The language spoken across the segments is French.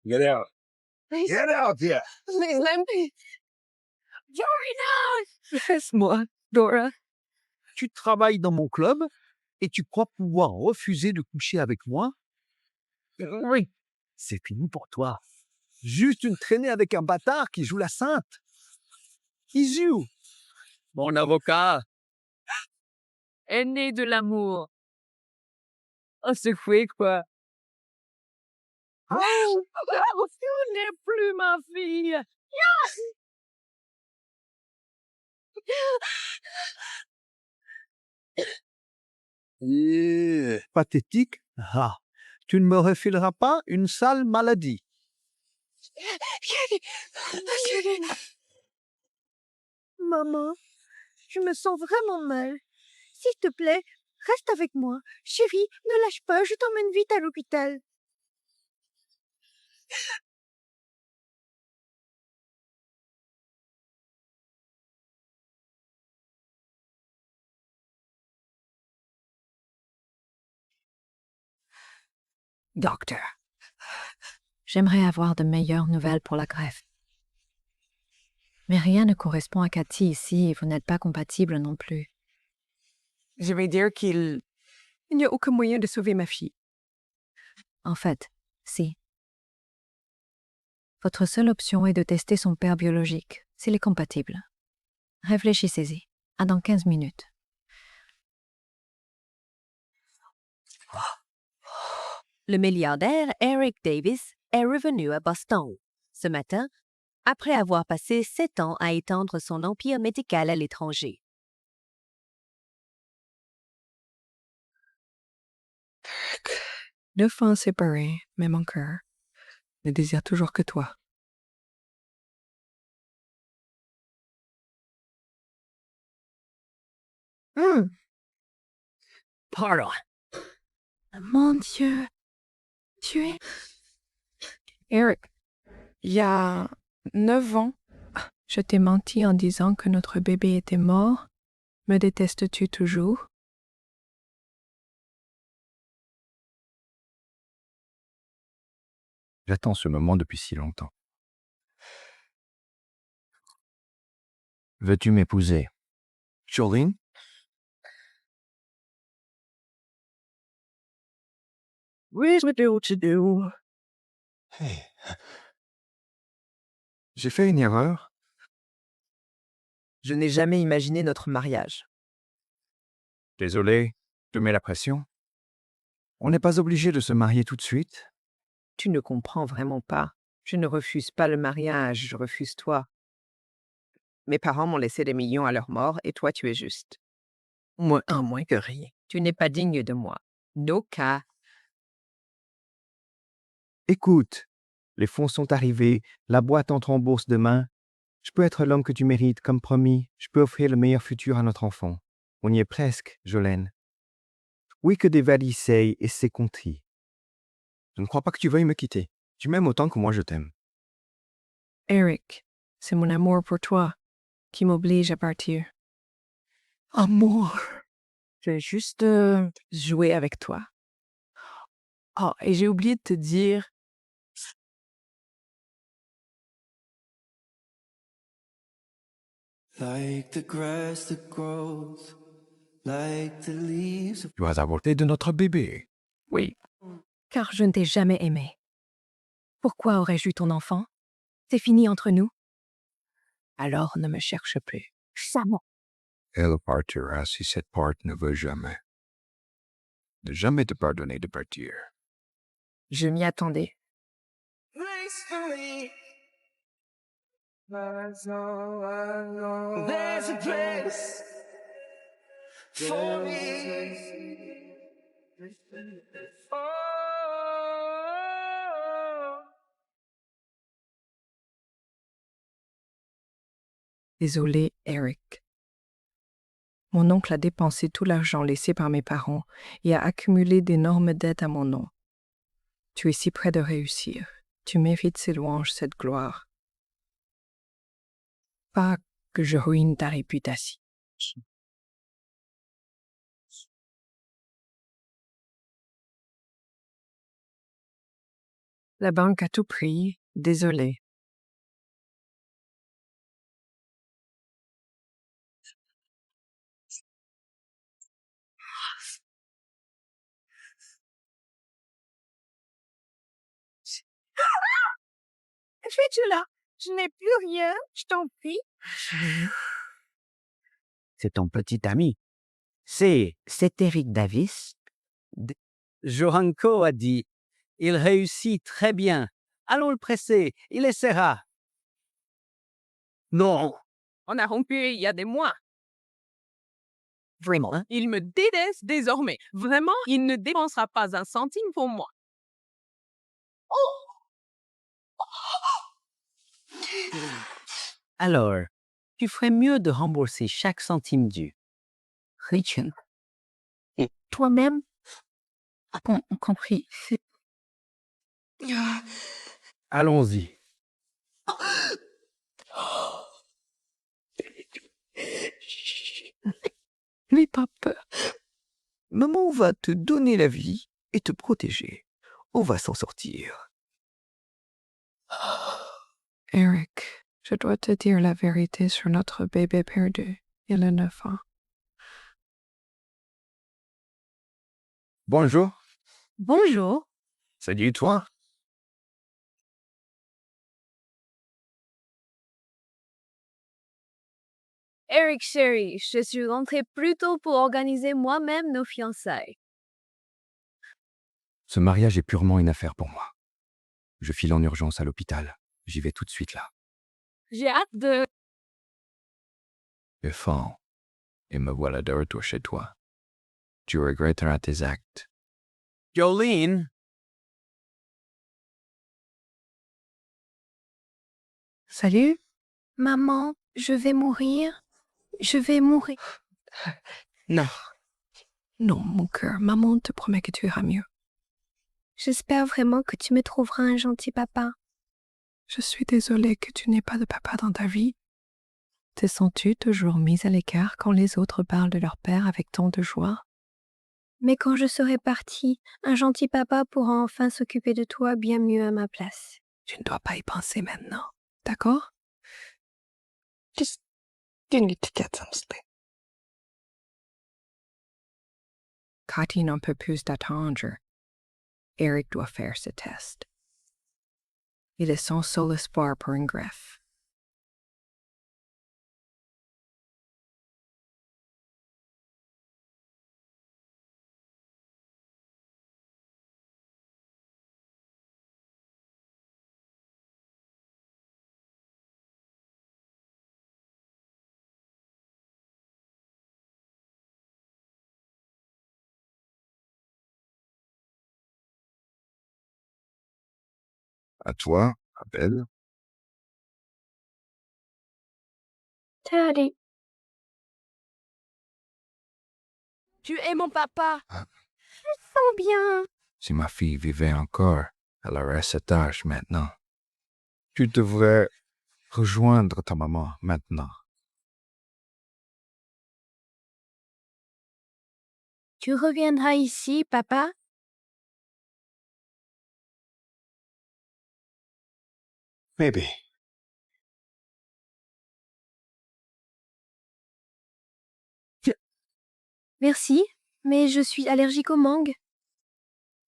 Get out. Please, Get out here. please let me. Dorina! Laisse-moi, Dora. Tu travailles dans mon club et tu crois pouvoir refuser de coucher avec moi? Oui, c'est fini pour toi. Juste une traînée avec un bâtard qui joue la sainte. Isu, mon avocat. Aîné de l'amour. Oh, c'est fouet, quoi. Oh, tu n'es plus ma fille. Pathétique. Ah, tu ne me refileras pas une sale maladie. Maman, je me sens vraiment mal. S'il te plaît, reste avec moi. Chérie, ne lâche pas, je t'emmène vite à l'hôpital. Docteur, j'aimerais avoir de meilleures nouvelles pour la greffe. Mais rien ne correspond à Cathy ici et vous n'êtes pas compatibles non plus. Je vais dire il n'y a aucun moyen de sauver ma fille. En fait, si. Votre seule option est de tester son père biologique, s'il est compatible. Réfléchissez-y. À dans 15 minutes. Le milliardaire Eric Davis est revenu à Boston ce matin après avoir passé 7 ans à étendre son empire médical à l'étranger. 9 ans séparés, mais mon cœur ne désire toujours que toi. Pardon. Mon Dieu. Tu es... Eric, il y a 9 ans, je t'ai menti en disant que notre bébé était mort. Me détestes-tu toujours? J'attends ce moment depuis si longtemps. Veux-tu m'épouser? Jolene? Oui, je do what you do. Hey. J'ai fait une erreur. Je n'ai jamais imaginé notre mariage. Désolé, je mets la pression. On n'est pas obligé de se marier tout de suite. Tu ne comprends vraiment pas. Je ne refuse pas le mariage, je refuse toi. Mes parents m'ont laissé des millions à leur mort et toi, tu es juste. Moi, en moins que rien. Tu n'es pas digne de moi. No cas. Écoute, les fonds sont arrivés, la boîte entre en bourse demain. Je peux être l'homme que tu mérites, comme promis. Je peux offrir le meilleur futur à notre enfant. On y est presque, Jolene. Oui que des valises et c'est compris. Je ne crois pas que tu veuilles me quitter. Tu m'aimes autant que moi je t'aime. Eric, c'est mon amour pour toi qui m'oblige à partir. Amour. Je vais juste jouer avec toi. Oh, et j'ai oublié de te dire, Like the grass that grows, like the leaves. Tu as avorté de notre bébé. oui, Car je ne t'ai jamais aimé. Pourquoi aurais-je eu ton enfant? C'est fini entre nous? alors ne me cherche plus. Jamais. Elle partira si cette porte ne veut jamais. Ne jamais te pardonner de partir. Je m'y attendais. Gracefully. There's a place for me. Oh. Désolé, Eric. Mon oncle a dépensé tout l'argent laissé par mes parents et a accumulé d'énormes dettes à mon nom. Tu es si près de réussir. Tu mérites ces louanges, cette gloire. Pas que je ruine ta réputation. La banque a tout pris. Désolée. Fais-tu là? Je n'ai plus rien, je t'en prie. C'est ton petit ami. C'est Eric Davis. Johanko a dit. Il réussit très bien. Allons le presser, il essaiera. Non. On a rompu il y a des mois. Vraiment? Il me déteste désormais. Vraiment, il ne dépensera pas un centime pour moi. Alors, tu ferais mieux de rembourser chaque centime dû. Rachel. Et toi-même? Compris. Allons-y. N'aie pas peur. Maman va te donner la vie et te protéger. On va s'en sortir. Eric, je dois te dire la vérité sur notre bébé perdu. Il a 9 ans. Bonjour. Bonjour. Salut toi. Eric chéri, je suis rentrée plus tôt pour organiser moi-même nos fiançailles. Ce mariage est purement une affaire pour moi. Je file en urgence à l'hôpital. J'y vais tout de suite là. J'ai hâte de... Enfin, et me voilà de retour chez toi. Tu regretteras tes actes. Jolene, Salut? Maman, je vais mourir. Je vais mourir. Non. Non, mon cœur. Maman te promet que tu iras mieux. J'espère vraiment que tu me trouveras un gentil papa. Je suis désolée que tu n'aies pas de papa dans ta vie. Te sens-tu toujours mise à l'écart quand les autres parlent de leur père avec tant de joie? Mais quand je serai partie, un gentil papa pourra enfin s'occuper de toi bien mieux à ma place. Tu ne dois pas y penser maintenant. D'accord? Just, you need to get some sleep. Cathy n'en peut plus d'attendre. Eric doit faire ce test. Il est son seul espoir pour une greffe. À toi, appelle. Daddy. Tu es mon papa. Sens bien. Si ma fille vivait encore, elle aurait cet âge maintenant. Tu devrais rejoindre ta maman maintenant. Tu reviendras ici, papa? Maybe. Merci, mais je suis allergique aux mangues.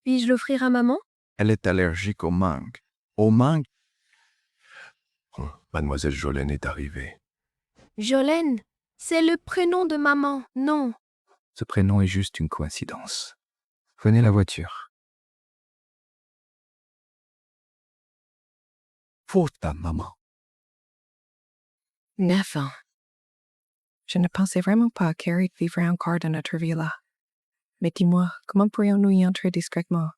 Puis-je l'offrir à maman? Elle est allergique aux mangues. Aux mangues? Oh, Mademoiselle Jolene est arrivée. Jolene, c'est le prénom de maman, non? Ce prénom est juste une coïncidence. Prenez la voiture. Pour ta maman. 9 ans. Je ne pensais vraiment pas qu'Eric vivrait encore dans notre villa. Mais dis-moi, comment pourrions-nous y entrer discrètement?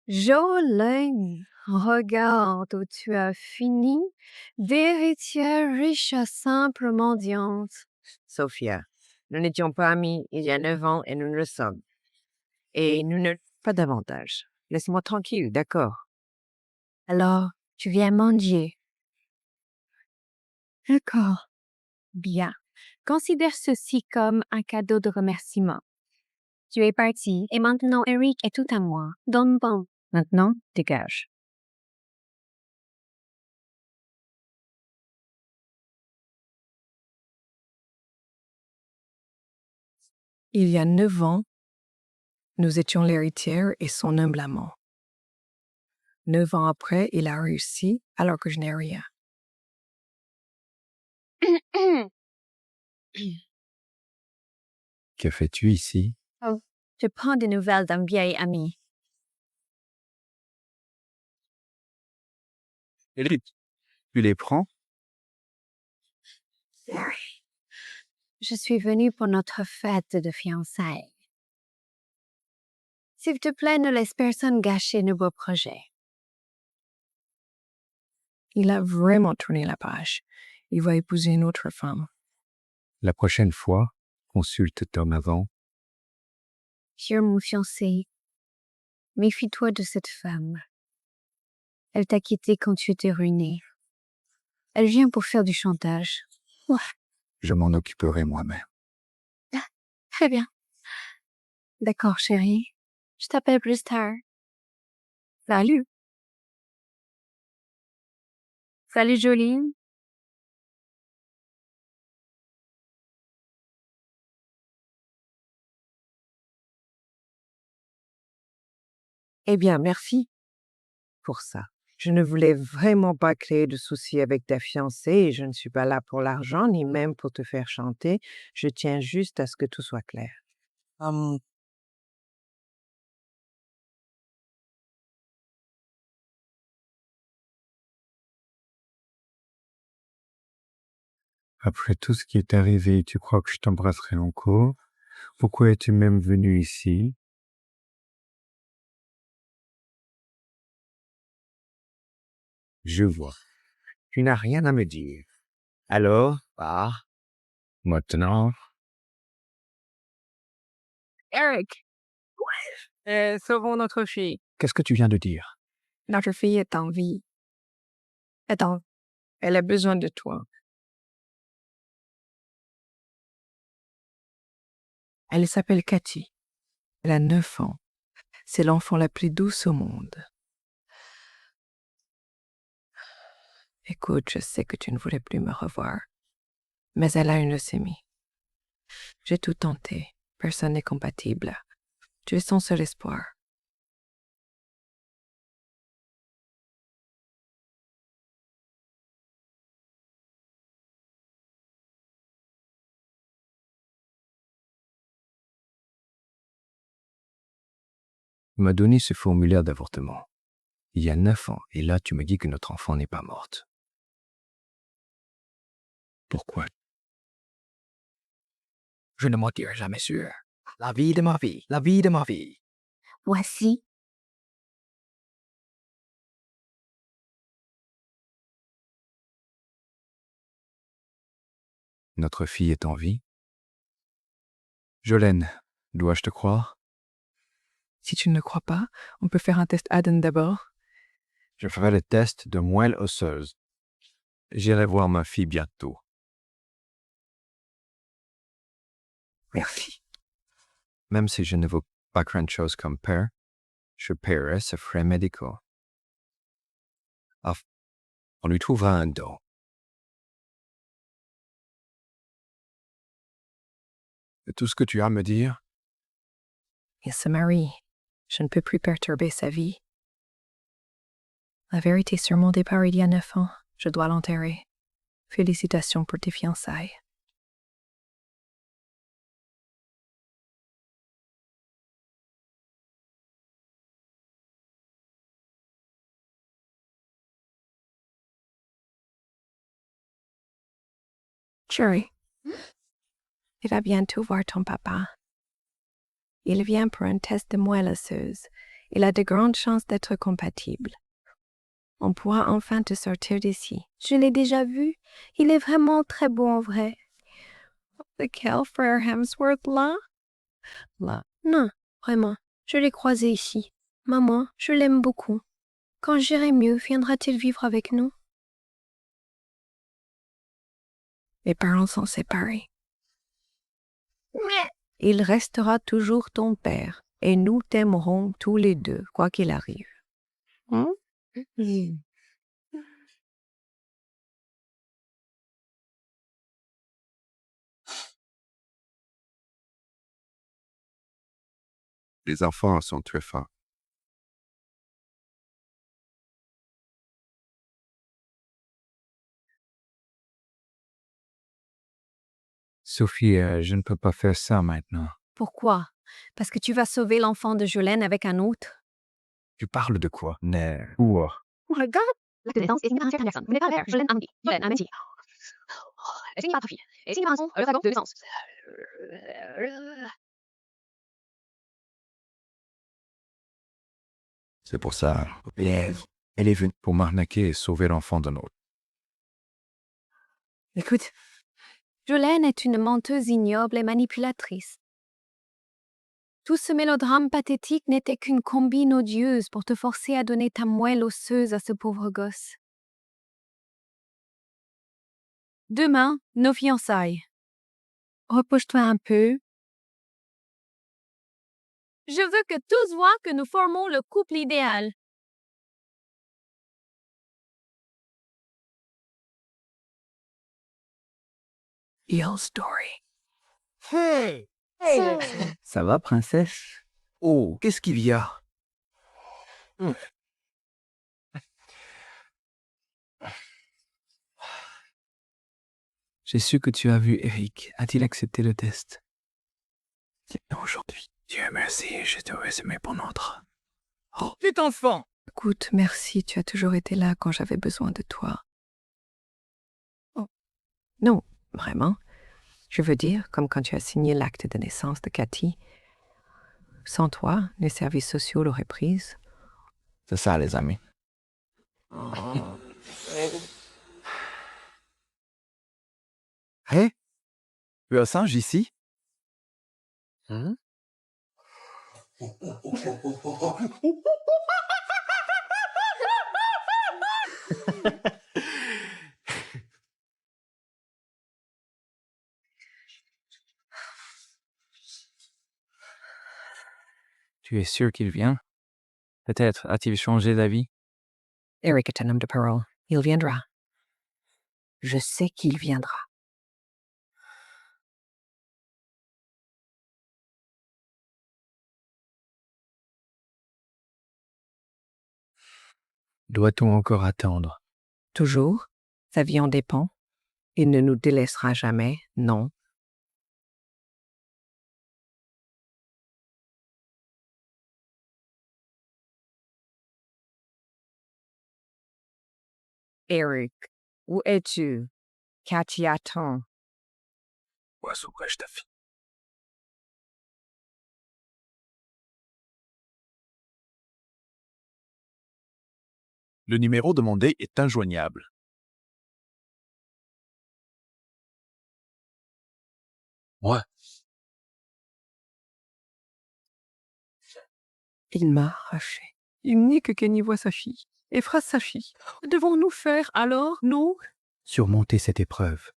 Jolene, regarde où tu as fini, d'héritière riche à simple mendiante. Sophia, nous n'étions pas amis il y a 9 ans et nous le sommes. Et nous ne... Pas davantage. Laisse-moi tranquille, d'accord? Alors, tu viens mendier. D'accord. Bien. Considère ceci comme un cadeau de remerciement. Tu es parti et maintenant Eric est tout à moi. Donne bon. Maintenant, dégage. Il y a 9 ans, nous étions l'héritière et son humble amant. 9 ans après, il a réussi alors que je n'ai rien. Que fais-tu ici? Je prends des nouvelles d'un vieil ami. Eric, tu les prends? Je suis venue pour notre fête de fiançailles. S'il te plaît, ne laisse personne gâcher nos beaux projets. Il a vraiment tourné la page. Il va épouser une autre femme. La prochaine fois, consulte Tom avant. Cher mon fiancé, méfie-toi de cette femme. Elle t'a quitté quand tu étais ruiné. Elle vient pour faire du chantage. Je m'en occuperai moi-même. Très bien. D'accord, chérie. Je t'appelle plus tard. Salut. Salut, Jolene. Eh bien, merci pour ça. Je ne voulais vraiment pas créer de soucis avec ta fiancée et je ne suis pas là pour l'argent ni même pour te faire chanter. Je tiens juste à ce que tout soit clair. Après tout ce qui est arrivé, tu crois que je t'embrasserai encore? Pourquoi es-tu même venu ici? Je vois. Tu n'as rien à me dire. Alors, maintenant, Eric! Sauvons notre fille. qu'est-ce que tu viens de dire? Notre fille est en vie. Attends, elle a besoin de toi. Elle s'appelle Cathy. Elle a 9 ans. C'est l'enfant la plus douce au monde. Écoute, je sais que tu ne voulais plus me revoir, mais elle a une leucémie. J'ai tout tenté. Personne n'est compatible. Tu es son seul espoir. Tu m'as donné ce formulaire d'avortement. Il y a 9 ans, et là tu me dis que notre enfant n'est pas morte. Pourquoi? Je ne mentirai jamais sûr. La vie de ma vie, la vie de ma vie. Voici. Notre fille est en vie? Jolene, dois-je te croire? Si tu ne le crois pas, on peut faire un test ADN d'abord. Je ferai le test de moelle osseuse. J'irai voir ma fille bientôt. Merci. Même si je ne vaux pas grand-chose comme père, je paierai ses frais médicaux. On lui trouvera un don. C'est tout ce que tu as à me dire? Il se marie. Je ne peux plus perturber sa vie. La vérité sur mon départ il y a 9 ans, je dois l'enterrer. Félicitations pour tes fiançailles. Chérie, il va bientôt voir ton papa. Il vient pour un test de moelle osseuse. Il a de grandes chances d'être compatible. On pourra enfin te sortir d'ici. Je l'ai déjà vu. Il est vraiment très beau en vrai. Lequel, frère Hemsworth, là? Là. Non, vraiment. Je l'ai croisé ici. Maman, je l'aime beaucoup. Quand j'irai mieux, viendra-t-il vivre avec nous? Mes parents sont séparés. Il restera toujours ton père, et nous t'aimerons tous les deux, quoi qu'il arrive. Les enfants sont très forts. Sophie, je ne peux pas faire ça maintenant. Pourquoi? Parce que tu vas sauver l'enfant de Jolene avec un autre? Tu parles de quoi? Quoi? Regarde, L'acte de naissance est signé par un certain personne. Vous n'êtes pas le père. Jolene a menti. Jolene a menti. Est signé par ta fille. Est signé par un dragon de naissance. C'est pour ça. Elle est venue pour m'arnaquer et sauver l'enfant d'un autre. Écoute, Jolene est une menteuse ignoble et manipulatrice. Tout ce mélodrame pathétique n'était qu'une combine odieuse pour te forcer à donner ta moelle osseuse à ce pauvre gosse. Demain, nos fiançailles. Repose-toi un peu. Je veux que tous voient que nous formons le couple idéal. Your story. Hey! Ça va, princesse? Oh, qu'est-ce qu'il y a? J'ai su que tu as vu Eric. A-t-il accepté le test? Aujourd'hui. Dieu merci, je t'aurais aimé pour notre. Petit enfant! Écoute, merci, tu as toujours été là quand j'avais besoin de toi. Oh. Non, vraiment. Je veux dire, comme quand tu as signé l'acte de naissance de Cathy. Sans toi, les services sociaux l'auraient prise. C'est ça, les amis. Hé? Tu as un singe ici? Tu es sûr qu'il vient? Peut-être a-t-il changé d'avis? Eric est un homme de parole. Il viendra. Je sais qu'il viendra. Doit-on encore attendre? Toujours. Sa vie en dépend. Il ne nous délaissera jamais, non. Eric, où es-tu? Cathy attend. Où sauverai-je ta fille? Le numéro demandé est injoignable. Ouais. Il m'a arraché. Il nie que Kenny voit sa fille et fera sa fille. Que devons-nous faire alors, nous? Surmonter cette épreuve.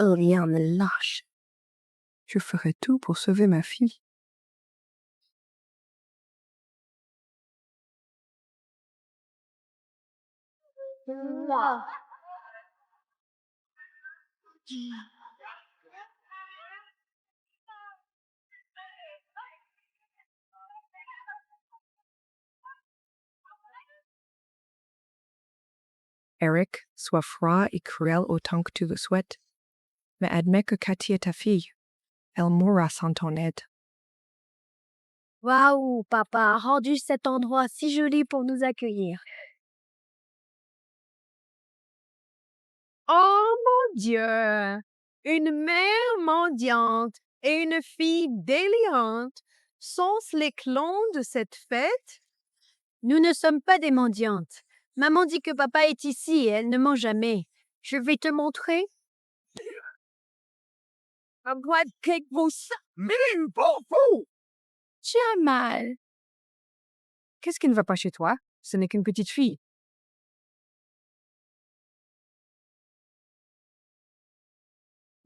Rien ne lâche. Je ferai tout pour sauver ma fille. Eric, sois froid et cruel autant que tu le souhaites, mais admets que Cathy est ta fille. Elle mourra sans ton aide. Waouh, papa a rendu cet endroit si joli pour nous accueillir. Oh mon Dieu! Une mère mendiante et une fille délirante. Sont-ce les clones de cette fête? Nous ne sommes pas des mendiantes. Maman dit que papa est ici et elle ne ment jamais. Je vais te montrer. Un bois de cake vaut ça. Mais bon, fou! Tu as mal. Qu'est-ce qui ne va pas chez toi? Ce n'est qu'une petite fille.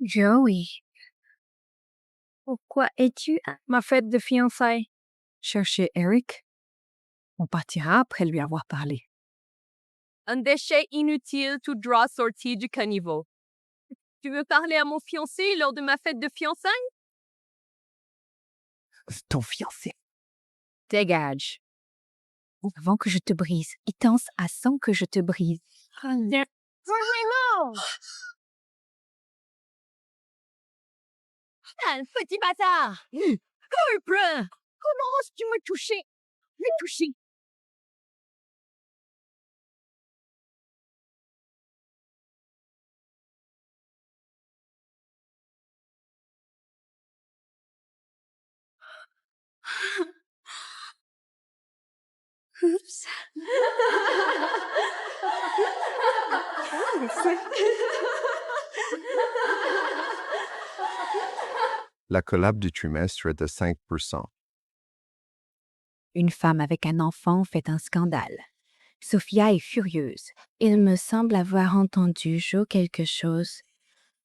Joey. Pourquoi es-tu à Ma fête de fiançailles. Chercher Eric. On partira après lui avoir parlé. Un déchet inutile tout droit sorti du caniveau. Tu veux parler à mon fiancé lors de ma fête de fiançailles? Ton fiancé. Dégage. avant que je te brise et danse à sans que je te brise. Non! Ah, petit bâtard! Corporal! Comment oses-tu me toucher? Me toucher! Oups. La collab du trimestre est de 5%. Une femme avec un enfant fait un scandale. Sophia est furieuse. Il me semble avoir entendu Jo quelque chose.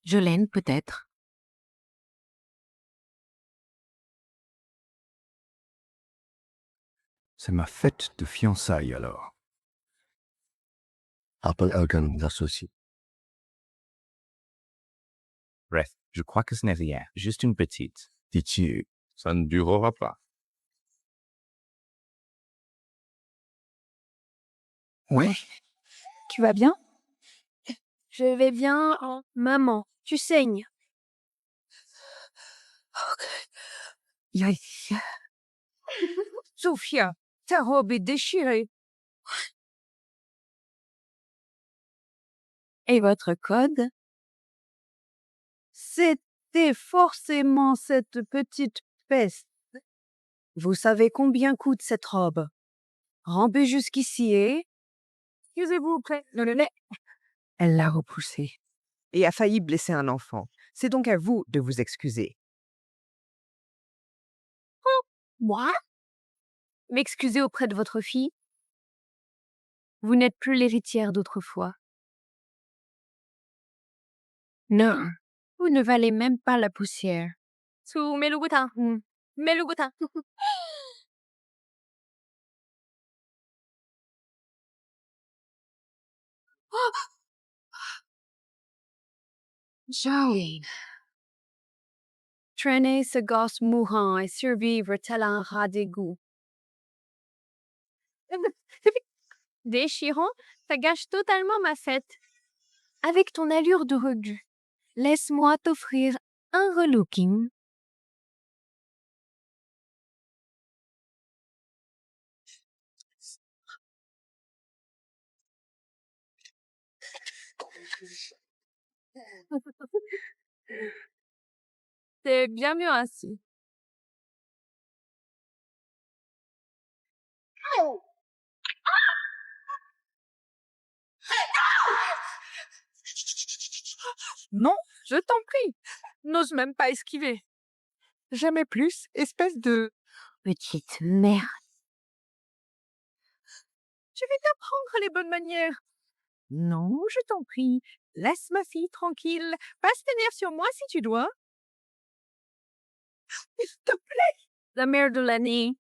Jolene, peut-être. C'est ma fête de fiançailles alors. Appelle quelqu'un d'associé. Bref, je crois que ce n'est rien, juste une petite. Pitié, ça ne durera pas. Ouais. Tu vas bien? Je vais bien, maman. Tu saignes. Sophia, ta robe est déchirée. Et votre code? C'était forcément cette petite peste. Vous savez combien coûte cette robe? Rampez jusqu'ici et... Excusez-vous, Elle l'a repoussé et a failli blesser un enfant. C'est donc à vous de vous excuser. Moi? M'excuser auprès de votre fille? Vous n'êtes plus l'héritière d'autrefois. Non, vous ne valez même pas la poussière. Mets le goutin. Mets le goutin. Joey. Traîner ce gosse mourant et survivre tel un rat d'égout. Déchirant, ça gâche totalement ma fête. Avec ton allure de rebut, laisse-moi t'offrir un relooking. C'est bien mieux ainsi. Non, Je t'en prie. N'ose même pas esquiver. jamais plus, espèce de... Petite merde. Je vais t'apprendre les bonnes manières. Non, je t'en prie. Laisse ma fille tranquille. Passe tes nerfs sur moi si tu dois. S'il te plaît. La mère de l'année.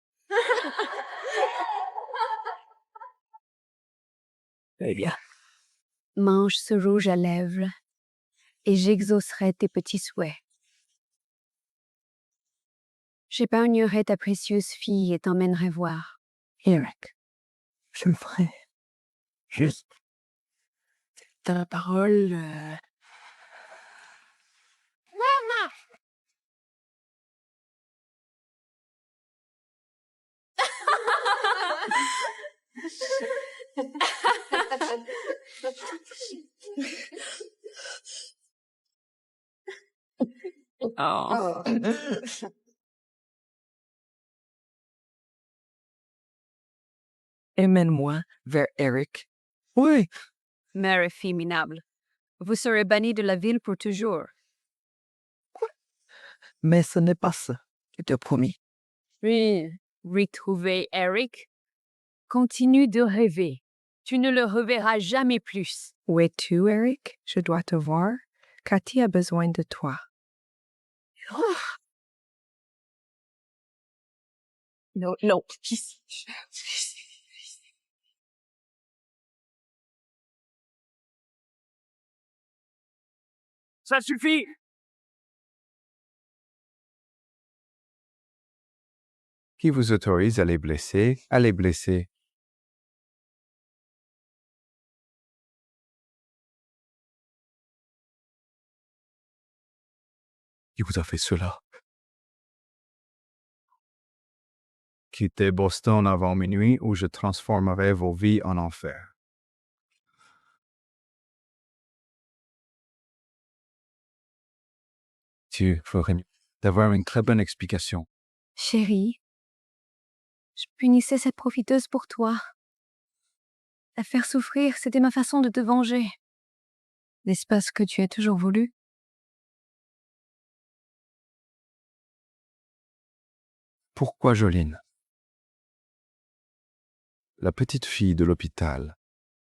Eh bien, Mange ce rouge à lèvres et j'exaucerai tes petits souhaits. J'épargnerai ta précieuse fille et t'emmènerai voir Eric. je le ferai. Juste. Ta parole... Maman! Oh. Emmène-moi vers Eric. Oui, Mère efféminable, vous serez banni de la ville pour toujours. Mais ce n'est pas ça, je te promis. Oui, retrouver Eric. Continue de rêver. Tu ne le reverras jamais plus. Où es-tu, Eric? Je dois te voir. Cathy a besoin de toi. Non. Ça suffit! Qui vous autorise à les blesser, à les blesser. Qui vous a fait cela? Quittez Boston avant minuit ou je transformerai vos vies en enfer. Tu ferais mieux d'avoir une très bonne explication. Chérie, je punissais cette profiteuse pour toi. La faire souffrir, c'était ma façon de te venger. N'est-ce pas ce que tu as toujours voulu? Pourquoi Jolene? La petite fille de l'hôpital.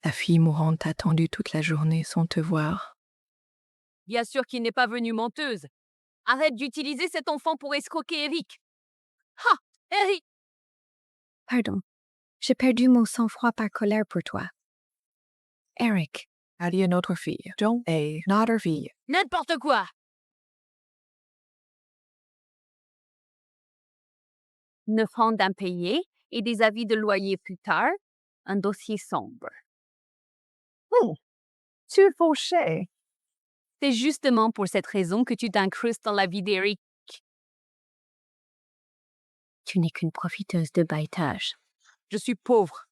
La fille mourante t'a attendu toute la journée sans te voir. Bien sûr qu'il n'est pas venu menteuse. Arrête d'utiliser cet enfant pour escroquer Eric. Ha! Eric! Pardon, j'ai perdu mon sang-froid par colère pour toi. Eric, Elle est notre fille, John est notre fille. N'importe quoi! Neuf francs d'impayés et des avis de loyer plus tard. Un dossier sombre. Tu es fauché. C'est justement pour cette raison que tu t'incrustes dans la vie d'Eric. tu n'es qu'une profiteuse de bas étage. Je suis pauvre.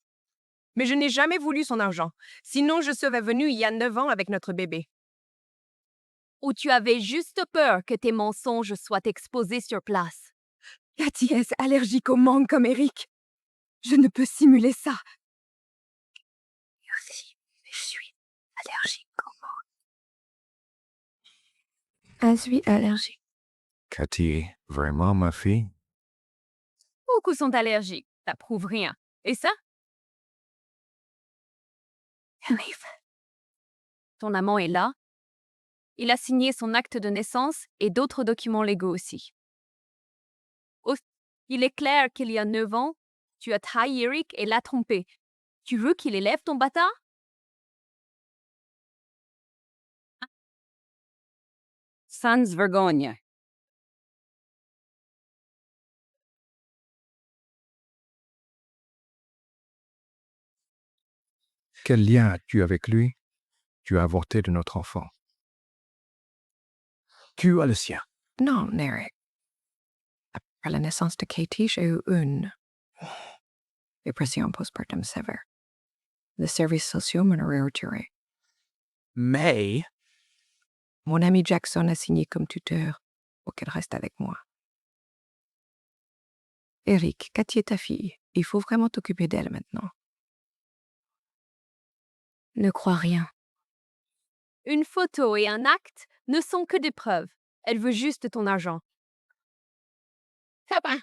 Mais je n'ai jamais voulu son argent. Sinon, je serais venue il y a 9 ans avec notre bébé. Ou tu avais juste peur que tes mensonges soient exposés sur place. Cathy est allergique au mangue comme Eric. Je ne peux simuler ça. Merci, je suis allergique au mangue. Je suis allergique. Cathy, vraiment ma fille? Beaucoup sont allergiques. Ça prouve rien. Et ça? Arrive. Ton amant est là. Il a signé son acte de naissance et d'autres documents légaux aussi. Il est clair qu'il y a 9 ans, tu as trahi Eric et l'as trompé. Tu veux qu'il élève ton bâtard? Sans vergogne. Quel lien as-tu avec lui? Tu as avorté de notre enfant. Tu as le sien. Non, Eric. Après la naissance de Katie, j'ai eu une dépression postpartum sévère. Les services sociaux m'en auraient retiré. Mais Mon ami Jackson a signé comme tuteur pour qu'elle reste avec moi. Eric, Cathy est ta fille. Il faut vraiment t'occuper d'elle maintenant. Ne crois rien. Une photo et un acte ne sont que des preuves. Elle veut juste ton argent. Ça va.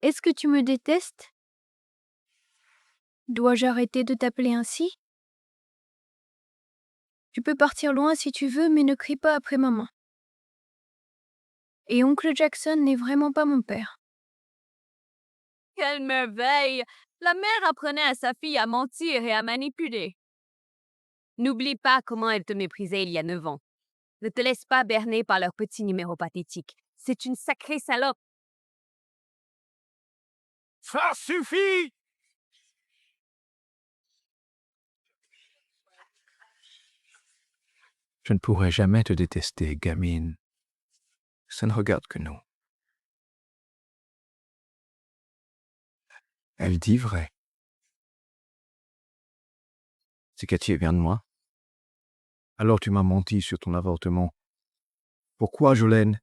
Est-ce que tu me détestes? Dois-je arrêter de t'appeler ainsi? Tu peux partir loin si tu veux, mais ne crie pas après maman. Et oncle Jackson n'est vraiment pas mon père. Quelle merveille! La mère apprenait à sa fille à mentir et à manipuler. N'oublie pas comment elle te méprisait il y a 9 ans. Ne te laisse pas berner par leurs petits numéros pathétiques. C'est une sacrée salope. Ça suffit! je ne pourrai jamais te détester, gamine. Ça ne regarde que nous. Elle dit vrai. C'est Cathy vient de moi. Alors tu m'as menti sur ton avortement. Pourquoi, Jolene?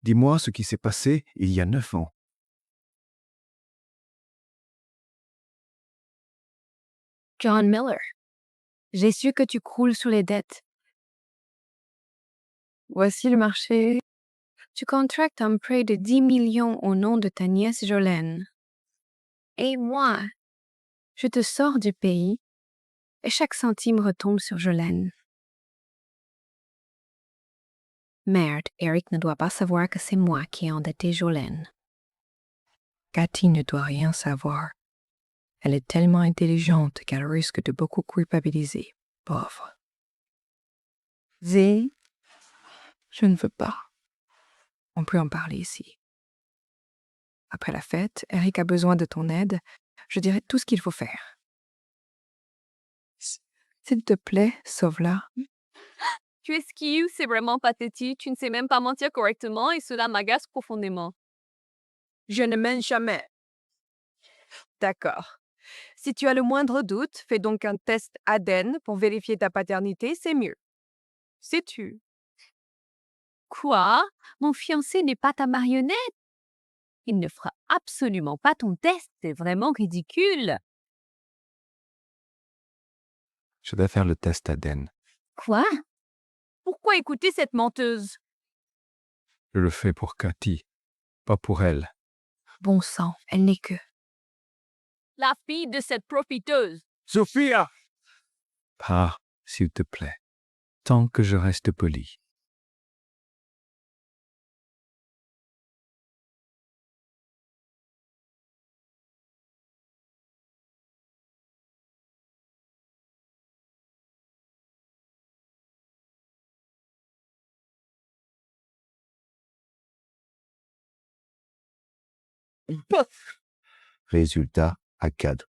Dis-moi ce qui s'est passé il y a 9 ans. John Miller, j'ai su que tu croules sous les dettes. Voici le marché Tu contractes un prêt de 10 millions au nom de ta nièce Jolene. Et moi, je te sors du pays et chaque centime retombe sur Jolene. Merde, Eric ne doit pas savoir que c'est moi qui ai endetté Jolene. Cathy ne doit rien savoir. Elle est tellement intelligente qu'elle risque de beaucoup culpabiliser. Pauvre. Zé, Je ne veux pas. On peut en parler ici. Après la fête, Eric a besoin de ton aide. Je dirai tout ce qu'il faut faire. S'il te plaît, sauve-la. Tu esquives, c'est vraiment pathétique. Tu ne sais même pas mentir correctement et cela m'agace profondément. Je ne mène jamais. D'accord. Si tu as le moindre doute, fais donc un test ADN pour vérifier ta paternité, c'est mieux. Sais-tu? Quoi? Mon fiancé n'est pas ta marionnette? Il ne fera absolument pas ton test, c'est vraiment ridicule. Je vais faire le test ADN. Quoi? Pourquoi écouter cette menteuse? Je le fais pour Cathy, pas pour elle. Bon sang, elle n'est que... La fille de cette profiteuse. Sophia! Pars, s'il te plaît, tant que je reste poli. Résultat à cadre.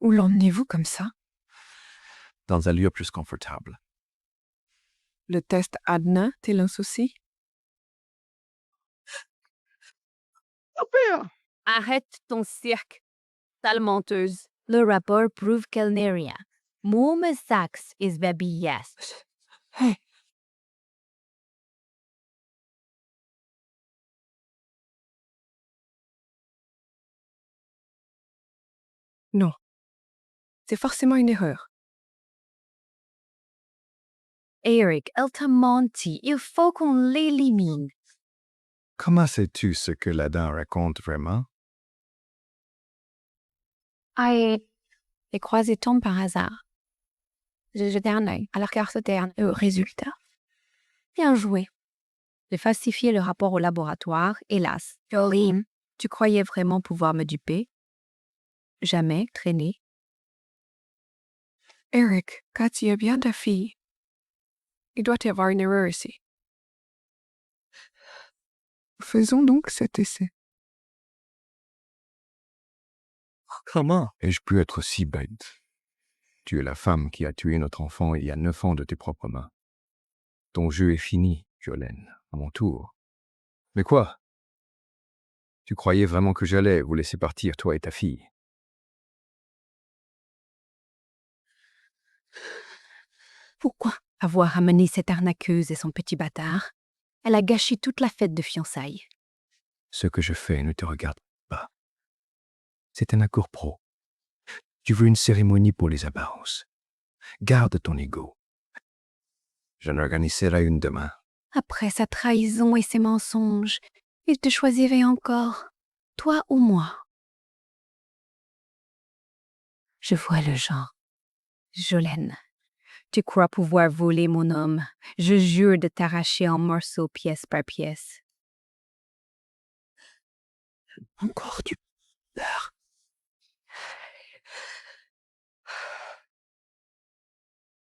Où l'emmenez-vous comme ça? Dans un lieu plus confortable. Le test ADN, t'es un souci? Sophia! Arrête ton cirque, sale menteuse. Le rapport prouve qu'elle n'est rien. Mom Sachs is baby yes. Hey! Non. C'est forcément une erreur. Eric, elle t'a menti. Il faut qu'on l'élimine. Comment sais-tu ce que l'Adam raconte vraiment? J'ai croisé Tom par hasard. J'ai jeté un œil à la carte terne. Résultat? Bien joué. J'ai falsifié le rapport au laboratoire, hélas. Jolene, Tu croyais vraiment pouvoir me duper? Jamais traîner. Eric, Cathy est bien ta fille. Il doit y avoir une erreur ici. Faisons donc cet essai. Comment? Ai-je pu être si bête? Tu es la femme qui a tué notre enfant il y a 9 ans de tes propres mains. Ton jeu est fini, Jolene, à mon tour. Mais quoi? Tu croyais vraiment que j'allais vous laisser partir, toi et ta fille? Pourquoi avoir amené cette arnaqueuse et son petit bâtard? Elle a gâché toute la fête de fiançailles. Ce que je fais ne te regarde pas. C'est un accord pro. Tu veux une cérémonie pour les apparences. Garde ton ego. J'en organiserai une demain. Après sa trahison et ses mensonges, il te choisirait encore, toi ou moi. Je vois le genre. Jolene, tu crois pouvoir voler mon homme. Je jure de t'arracher en morceaux pièce par pièce. Encore du beurre.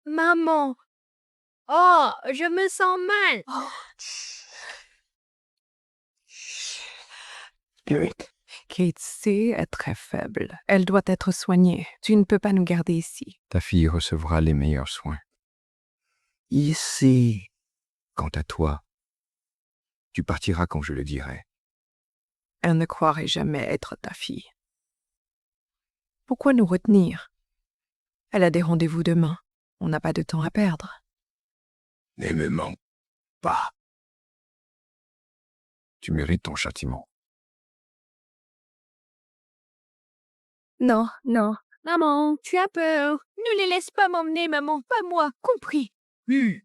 Maman! Oh, je me sens mal. Eric, Kate C est très faible. Elle doit être soignée. Tu ne peux pas nous garder ici. Ta fille recevra les meilleurs soins. ici. Quant à toi, tu partiras quand je le dirai. Elle ne croirait jamais être ta fille. Pourquoi nous retenir? Elle a des rendez-vous demain. On n'a pas de temps à perdre. Ne me mens pas. Tu mérites ton châtiment. Non, non. Maman, tu as peur. Ne les laisse pas m'emmener, maman. Pas moi. Compris. Oui.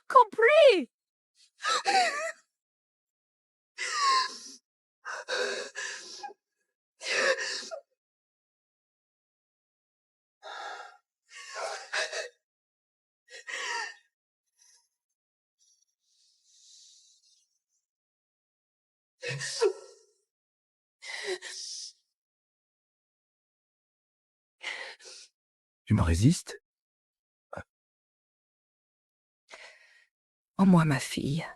Compris. Tu me résistes? Rends-moi ma fille.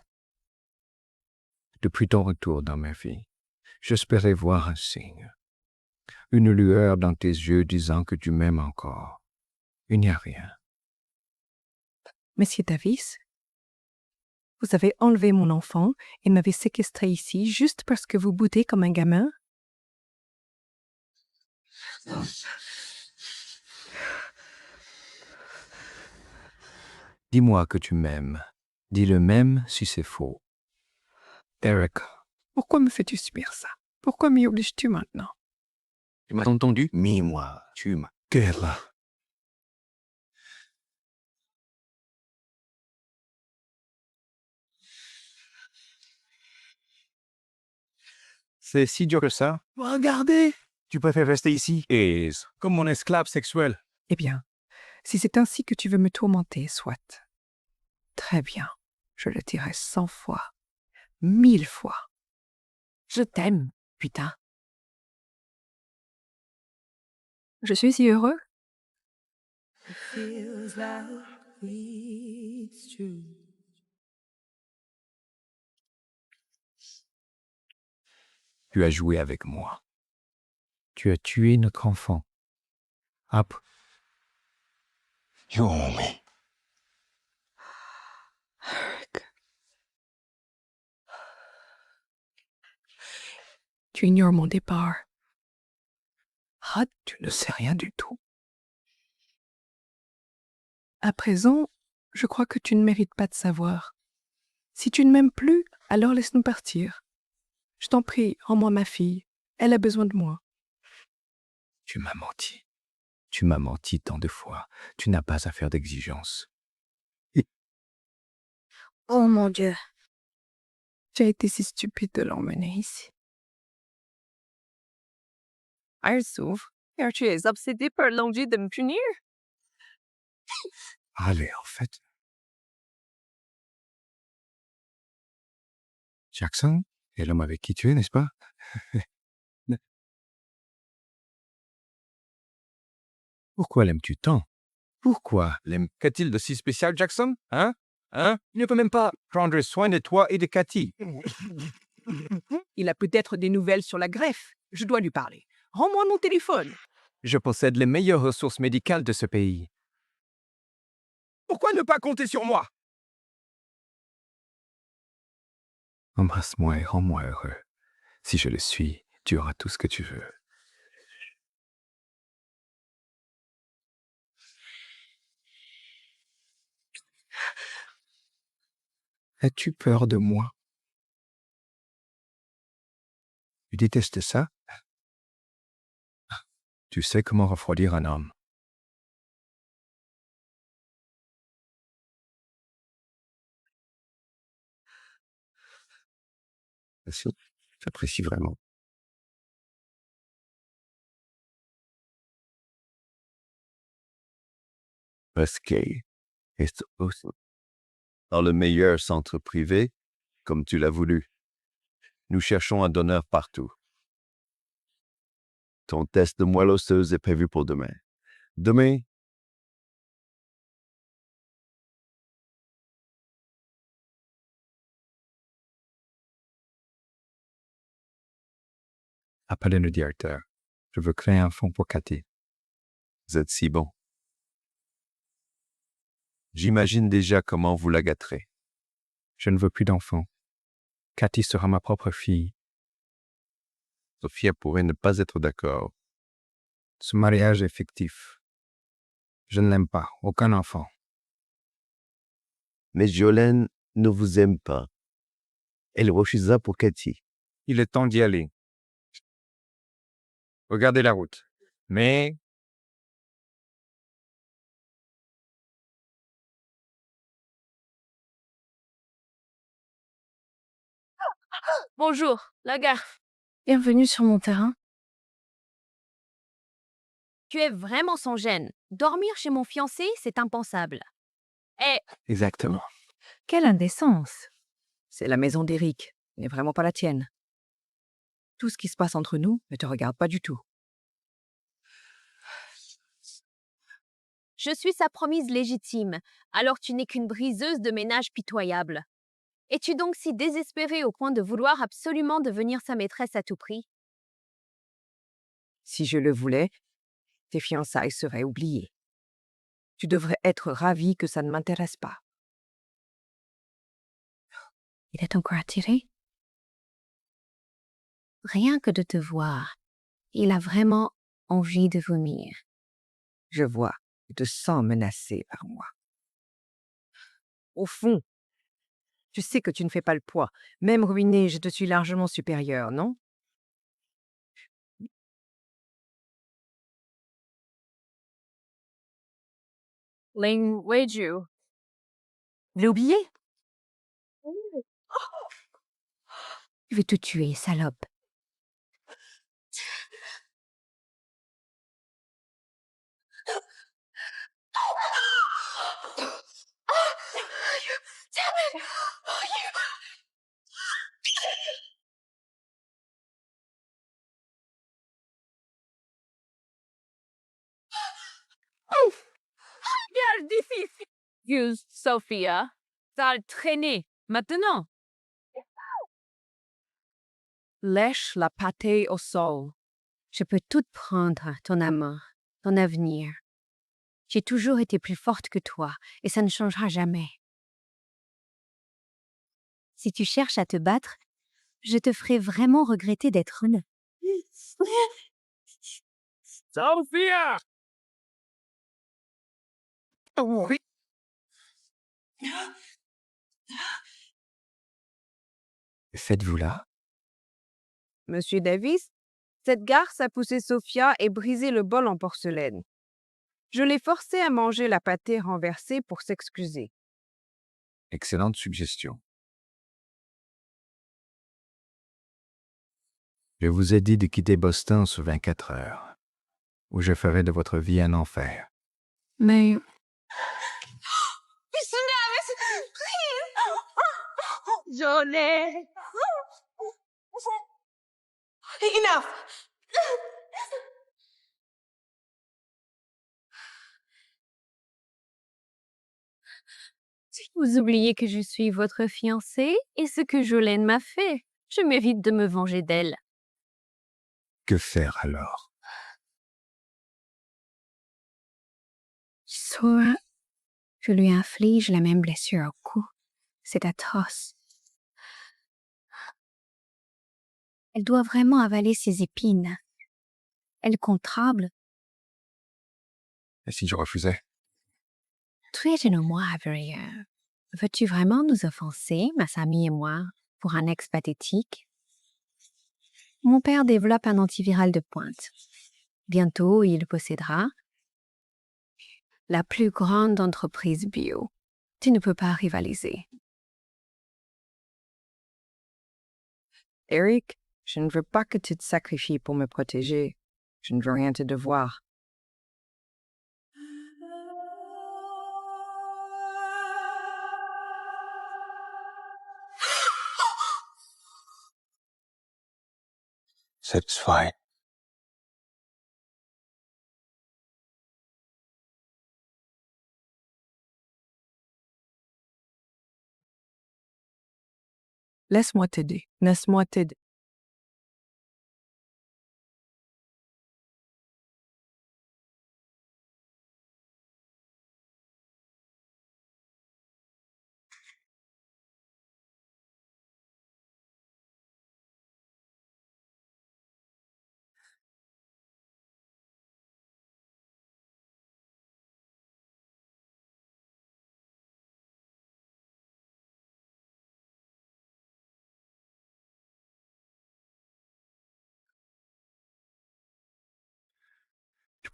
Depuis ton retour dans ma vie, j'espérais voir un signe. Une lueur dans tes yeux disant que tu m'aimes encore. Il n'y a rien. Monsieur Davis, vous avez enlevé mon enfant et m'avez séquestré ici juste parce que vous boutez comme un gamin? Dis-moi que tu m'aimes. Dis-le même si c'est faux. Eric, pourquoi me fais-tu subir ça? Pourquoi m'y obliges-tu maintenant? Tu m'as entendu? Mis-moi, tu m'as. Quelle? C'est si dur que ça? Regardez. Tu préfères rester ici? Et comme mon esclave sexuel. Eh bien, si c'est ainsi que tu veux me tourmenter, soit. Très bien, je le dirai 100 fois, 1000 fois. Je t'aime, putain. Je suis si heureux. Tu as joué avec moi. Tu as tué notre enfant. Après. Eric. Tu ignores mon départ. Ah, tu ne sais rien du tout. À présent, je crois que tu ne mérites pas de savoir. Si tu ne m'aimes plus, alors laisse-nous partir. Je t'en prie, rends-moi ma fille. Elle a besoin de moi. Tu m'as menti. Tu m'as menti tant de fois. Tu n'as pas à faire d'exigences. Oh mon Dieu. Tu as été si stupide de l'emmener ici. Elle s'ouvre, car tu es obsédé par l'envie de me punir. Allez, en fait. Jackson est l'homme avec qui tu es, n'est-ce pas? Pourquoi l'aimes-tu tant? Pourquoi l'aimes? Qu'a-t-il de si spécial, Jackson? Hein? Il ne peut même pas prendre soin de toi et de Cathy. Il a peut-être des nouvelles sur la greffe. Je dois lui parler. Rends-moi mon téléphone. Je possède les meilleures ressources médicales de ce pays. Pourquoi ne pas compter sur moi? Embrasse-moi et rends-moi heureux. Si je le suis, tu auras tout ce que tu veux. As-tu peur de moi? Tu détestes ça? Tu sais comment refroidir un homme. Merci, j'apprécie vraiment. Presque est aussi dans le meilleur centre privé, comme tu l'as voulu. Nous cherchons un donneur partout. Ton test de moelle osseuse est prévu pour demain. Demain, Appelez le directeur. Je veux créer un fonds pour Cathy. vous êtes si bon. J'imagine déjà comment vous la gâterez. Je ne veux plus d'enfants. Cathy sera ma propre fille. Sophia pourrait ne pas être d'accord. Ce mariage est fictif. Je ne l'aime pas, aucun enfant. Mais Jolene ne vous aime pas. Elle refusa pour Cathy. Il est temps d'y aller. Regardez la route. Mais Bonjour, la gare. Bienvenue sur mon terrain. Tu es vraiment sans gêne. Dormir chez mon fiancé, c'est impensable. Eh, Exactement. Quelle indécence! C'est la maison d'Eric, mais vraiment pas la tienne. Tout ce qui se passe entre nous ne te regarde pas du tout. je suis sa promise légitime, alors tu n'es qu'une briseuse de ménage pitoyable. Es-tu donc si désespérée au point de vouloir absolument devenir sa maîtresse à tout prix? Si je le voulais, tes fiançailles seraient oubliées. Tu devrais être ravi que ça ne m'intéresse pas. Il est encore attiré? Rien que de te voir, il a vraiment envie de vomir. Je vois, tu te sens menacé par moi. Au fond, tu sais que tu ne fais pas le poids. Même ruiné, je te suis largement supérieur, non? Ling Weiju. Je l'ai oublié? Je vais te tuer, salope. Bien difficile. Use Sophia. Sale traînée. Maintenant. Lèche la pâtée au sol. Je peux tout prendre, ton amour, ton avenir. J'ai toujours été plus forte que toi, et ça ne changera jamais. Si tu cherches à te battre, je te ferai vraiment regretter d'être honnête. Sophia! Oui. Que faites-vous là? Monsieur Davis, cette garce a poussé Sophia et brisé le bol en porcelaine. Je l'ai forcée à manger la pâtée renversée pour s'excuser. Excellente suggestion. Je vous ai dit de quitter Boston sous 24 heures, ou je ferai de votre vie un enfer. Mais Jolene! Enough! Vous oubliez que je suis votre fiancée et ce que Jolene m'a fait. Je mérite de me venger d'elle. Que faire alors? soit je lui inflige la même blessure au cou. C'est atroce. Elle doit vraiment avaler ses épines. Elle contrable. Et si je refusais? Tu es un moi, Avery. Veux-tu vraiment nous offenser, ma famille et moi, pour un ex pathétique? Mon père développe un antiviral de pointe. Bientôt, il possédera la plus grande entreprise bio. Tu ne peux pas rivaliser. Eric, je ne veux pas que tu te sacrifies pour me protéger. Je ne veux rien te devoir. Satisfied. Laisse-moi t'aider. Laisse-moi t'aider.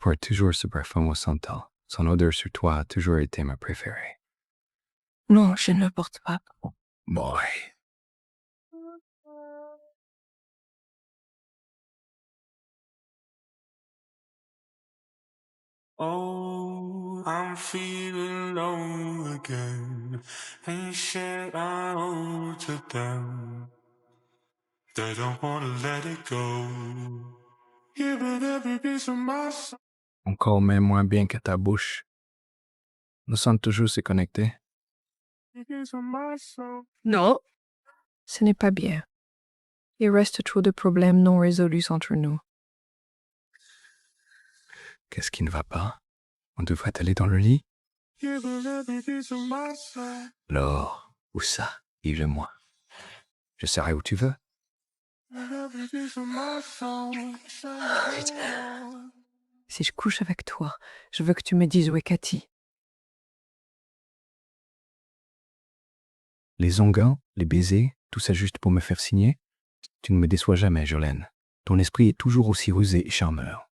portes toujours ce parfum au santal. Son odeur sur toi a toujours été ma préférée. Non, je ne le porte pas. Boy. Oh, I'm feeling low again. Ain't shit I owe to them. They don't wanna let it go. Giving every piece of my soul. Encore même moins bien que ta bouche. Nous sommes toujours se connecter. Non. Ce n'est pas bien. Il reste trop de problèmes non résolus entre nous. Qu'est-ce qui ne va pas? On devrait aller dans le lit? Alors, où ça? Dis-le-moi. Je serai où tu veux. Si je couche avec toi, je veux que tu me dises où est Cathy. Les onguents, les baisers, tout ça juste pour me faire signer? Tu ne me déçois jamais, Jolene. Ton esprit est toujours aussi rusé et charmeur.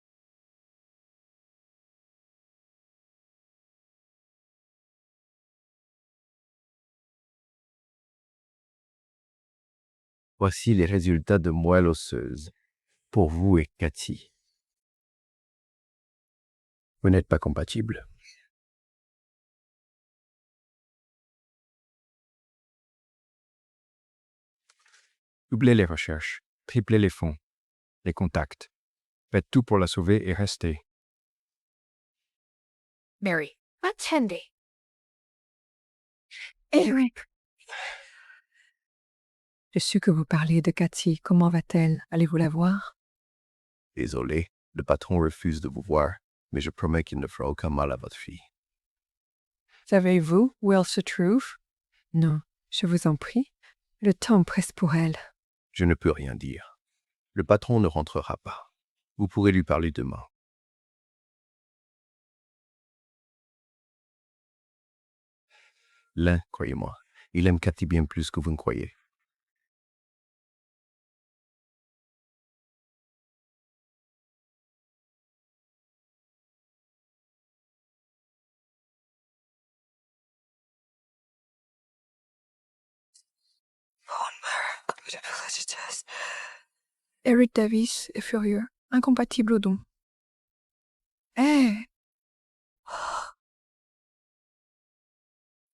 Voici les résultats de moelle osseuse. Pour vous et Cathy. Vous n'êtes pas compatibles. Doublez les recherches, triplez les fonds, les contacts. Faites tout pour la sauver et restez. Mary, attendez. Eric. J'ai su que vous parliez de Cathy. Comment va-t-elle? Allez-vous la voir? Désolé, le patron refuse de vous voir, mais je promets qu'il ne fera aucun mal à votre fille. Savez-vous où elle se trouve? Non, je vous en prie. Le temps presse pour elle. Je ne peux rien dire. Le patron ne rentrera pas. Vous pourrez lui parler demain. L'un, croyez-moi, il aime Cathy bien plus que vous ne croyez. Eric Davis est furieux, incompatible au don.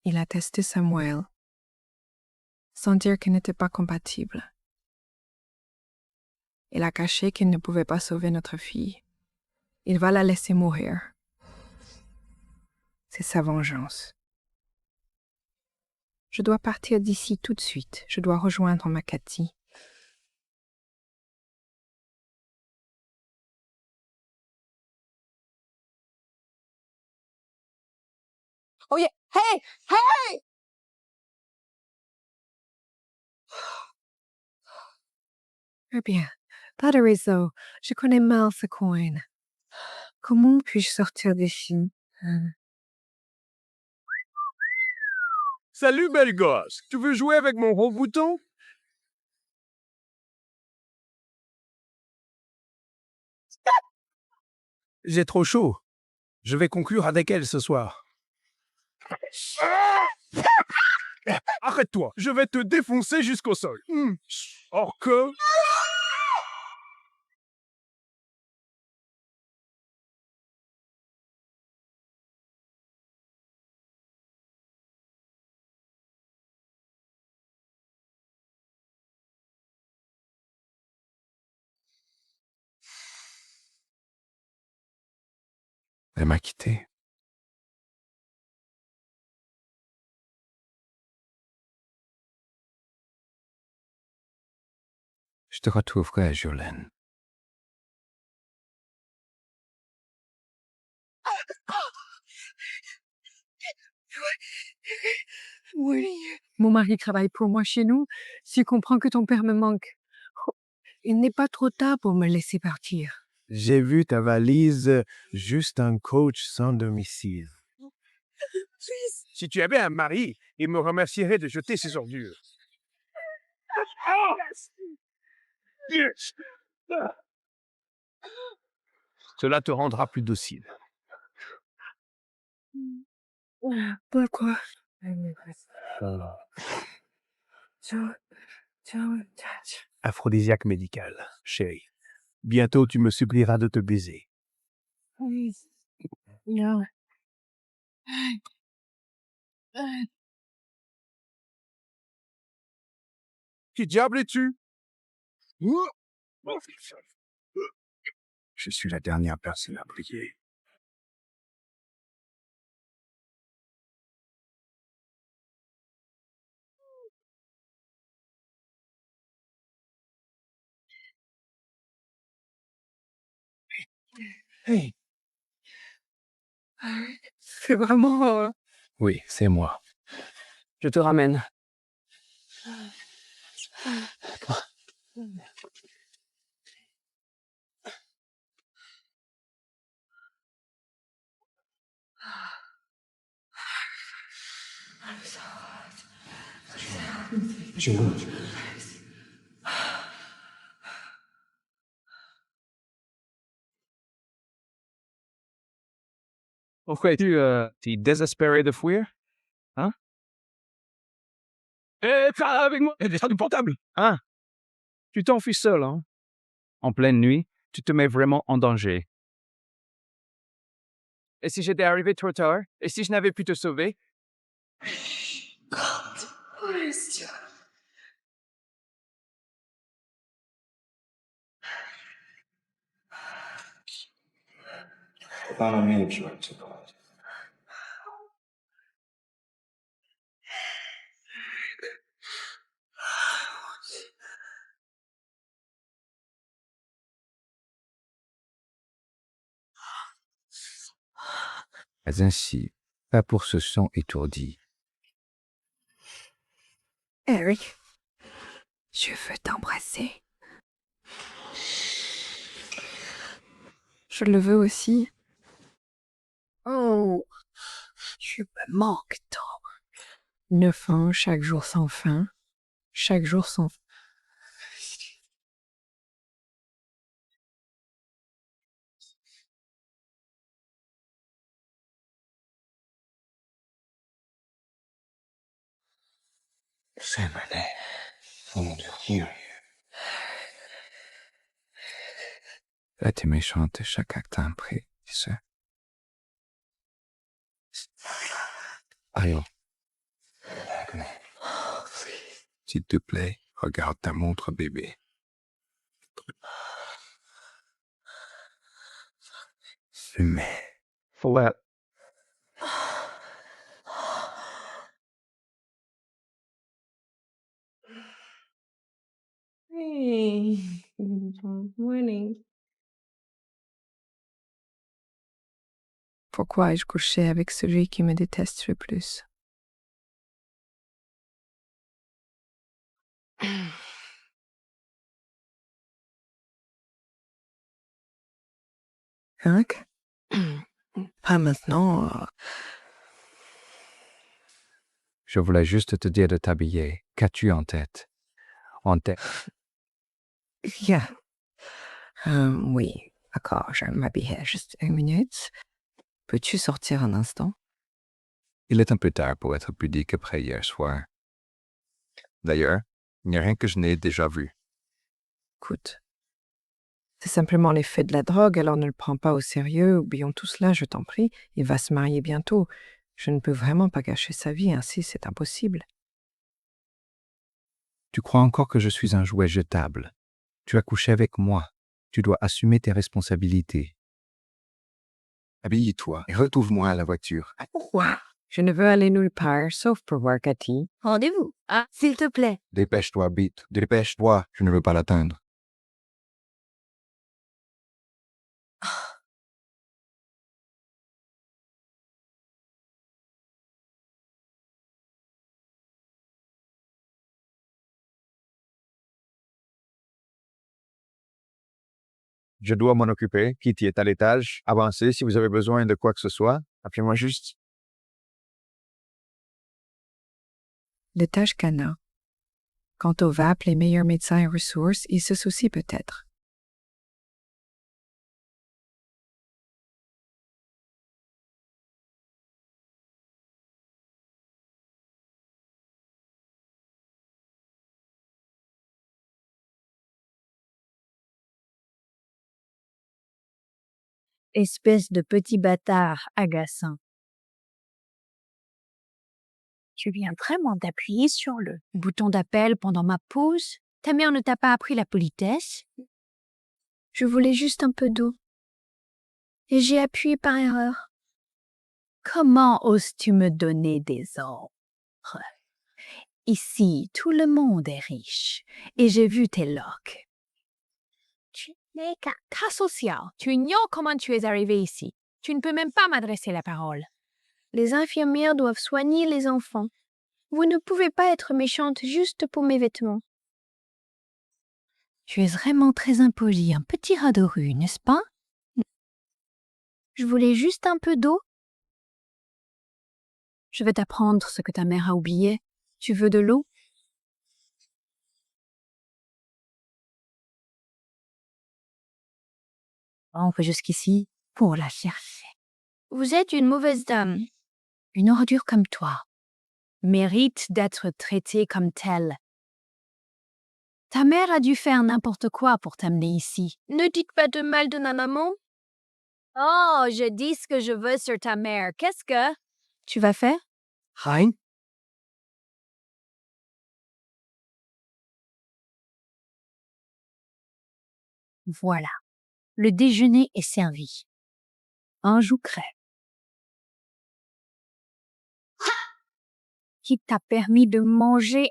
Il a testé Samuel, sans dire qu'il n'était pas compatible. Il a caché qu'il ne pouvait pas sauver notre fille. Il va la laisser mourir. C'est sa vengeance. Je dois partir d'ici tout de suite. Je dois rejoindre ma Cathy. Oh yeah! Hey! Hey! Eh bien, pas de réseau. Je connais mal ce coin. Comment puis-je sortir d'ici? Salut, belle gosse. Tu veux jouer avec mon gros bouton? J'ai trop chaud. Je vais conclure avec elle ce soir. Arrête-toi, je vais te défoncer jusqu'au sol. Or que... Elle m'a quitté. Je te retrouverai, Jolene. Oui. Mon mari travaille pour moi chez nous. Tu comprends que ton père me manque. Il n'est pas trop tard pour me laisser partir. J'ai vu ta valise, juste un coach sans domicile. Si tu avais un mari, il me remercierait de jeter ses ordures. Cela te rendra plus docile. Pourquoi? Aphrodisiaque médical, chérie. Bientôt, tu me supplieras de te baiser. Non. Qui diable es-tu? Je suis la dernière personne à prier. Hey, C'est vraiment... Oui, c'est moi. je te ramène. Pourquoi tu désespéré de fuir? Hein? Viens avec moi! Descends du portable! Hein? Tu t'enfuis seul, hein? En pleine nuit, tu te mets vraiment en danger. Et si j'étais arrivé trop tard? Et si je n'avais pu te sauver? Mais ainsi, pas pour ce sang étourdi. Eric, je veux t'embrasser. Je le veux aussi. Oh, tu me manques tant. 9 ans, chaque jour sans fin. Chaque jour sans fin. Là, t'es méchante, chaque acte après, tu sais. Allons. S'il te plaît, regarde ta montre, bébé. Mais... Follette. Hey, morning. Pourquoi ai-je couché avec celui qui me déteste le plus? Hank? Pas maintenant. Je voulais juste te dire de t'habiller. Qu'as-tu en tête? En tête. Rien. Oui, d'accord, je m'habillais juste 1 minute. Peux-tu sortir un instant? Il est un peu tard pour être pudique après hier soir. D'ailleurs, il n'y a rien que je n'ai déjà vu. Écoute, c'est simplement l'effet de la drogue, alors ne le prends pas au sérieux. Oublions tout cela, je t'en prie. Il va se marier bientôt. Je ne peux vraiment pas gâcher sa vie, ainsi c'est impossible. Tu crois encore que je suis un jouet jetable. Tu as couché avec moi. Tu dois assumer tes responsabilités. Habille-toi et retrouve-moi à la voiture. Pourquoi? Je ne veux aller nulle part, sauf pour voir Cathy. Rendez-vous. Ah, s'il te plaît. Dépêche-toi, Beat. Dépêche-toi. Je ne veux pas l'atteindre. Je dois m'en occuper. Kitty est à l'étage. Avancez si vous avez besoin de quoi que ce soit. Appelez-moi juste. L'étage Cana. Quant au VAP, les meilleurs médecins et ressources, ils se soucient peut-être. Espèce de petit bâtard agaçant. Tu viens vraiment d'appuyer sur le bouton d'appel pendant ma pause? Ta mère ne t'a pas appris la politesse? Je voulais juste un peu d'eau. Et j'ai appuyé par erreur. Comment oses-tu me donner des ordres? Ici, tout le monde est riche, et j'ai vu tes locks. Tu n'es qu'un cas social. Tu ignores comment tu es arrivé ici. Tu ne peux même pas m'adresser la parole. Les infirmières doivent soigner les enfants. Vous ne pouvez pas être méchante juste pour mes vêtements. Tu es vraiment très impoli, un petit rat de rue, n'est-ce pas? Je voulais juste un peu d'eau. Je vais t'apprendre ce que ta mère a oublié. Tu veux de l'eau? On va jusqu'ici pour la chercher. Vous êtes une mauvaise dame. Une ordure comme toi mérite d'être traitée comme telle. Ta mère a dû faire n'importe quoi pour t'amener ici. Ne dites pas de mal de ma maman. Oh, je dis ce que je veux sur ta mère. Qu'est-ce que... Tu vas faire? Hein? Voilà. Le déjeuner est servi. Un joucret. Qui t'a permis de manger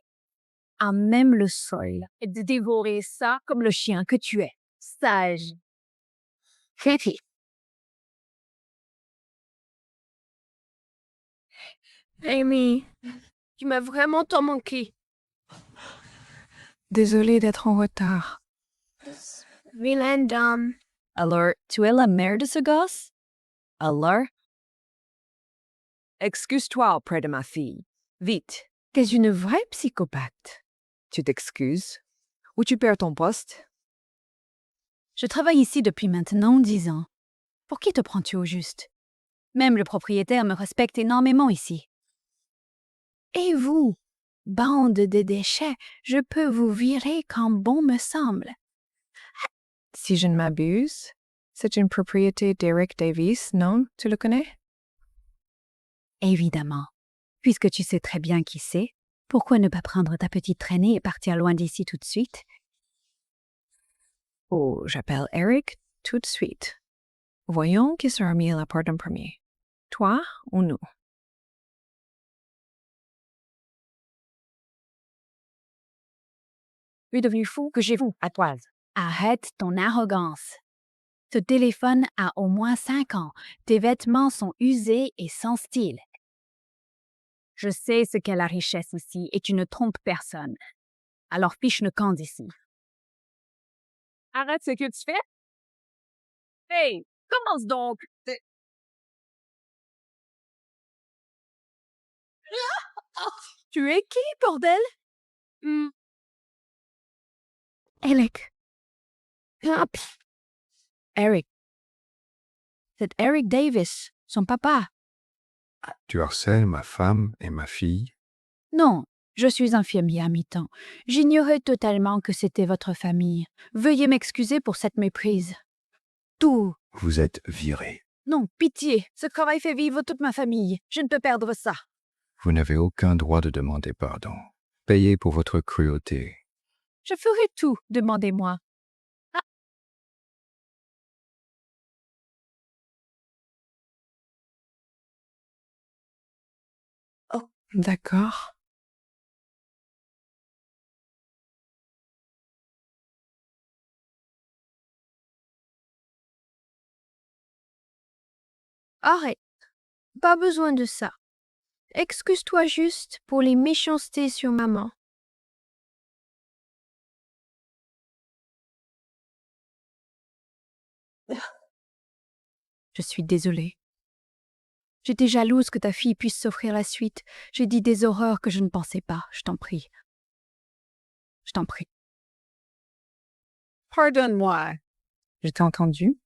à même le sol et de dévorer ça comme le chien que tu es. Sage. Katie. Amy, tu m'as vraiment tant manqué. Désolée d'être en retard. Vilaine dame. Alors, tu es la mère de ce gosse? Alors? Excuse-toi auprès de ma fille. Vite. T'es une vraie psychopathe. Tu t'excuses? Ou tu perds ton poste? Je travaille ici depuis maintenant 10 ans. Pour qui te prends-tu au juste? Même le propriétaire me respecte énormément ici. Et vous, bande de déchets, je peux vous virer quand bon me semble. Si je ne m'abuse, c'est une propriété d'Eric Davis, non? Tu le connais? Évidemment. Puisque tu sais très bien qui c'est, pourquoi ne pas prendre ta petite traînée et partir loin d'ici tout de suite? Oh, j'appelle Eric tout de suite. Voyons qui sera mis à la porte en premier. Toi ou nous? Tu es devenu fou que j'ai vous à toise. Arrête ton arrogance. Ce téléphone a au moins 5 ans. Tes vêtements sont usés et sans style. Je sais ce qu'est la richesse ici et tu ne trompes personne. Alors fiche le camp d'ici. Arrête ce que tu fais. Hey, commence donc. Tu es qui, bordel? Eric. Eric. C'est Eric Davis, son papa. Tu harcèles ma femme et ma fille? Non, je suis infirmier à mi-temps. J'ignorais totalement que c'était votre famille. Veuillez m'excuser pour cette méprise. Tout. Vous êtes viré. Non, pitié. Ce travail fait vivre toute ma famille. Je ne peux perdre ça. Vous n'avez aucun droit de demander pardon. Payez pour votre cruauté. Je ferai tout, demandez-moi. Oh, d'accord. Arrête. Pas besoin de ça. Excuse-toi juste pour les méchancetés sur maman. Je suis désolée. J'étais jalouse que ta fille puisse s'offrir la suite. J'ai dit des horreurs que je ne pensais pas. Je t'en prie. Je t'en prie. Pardonne-moi. Je t'ai entendu,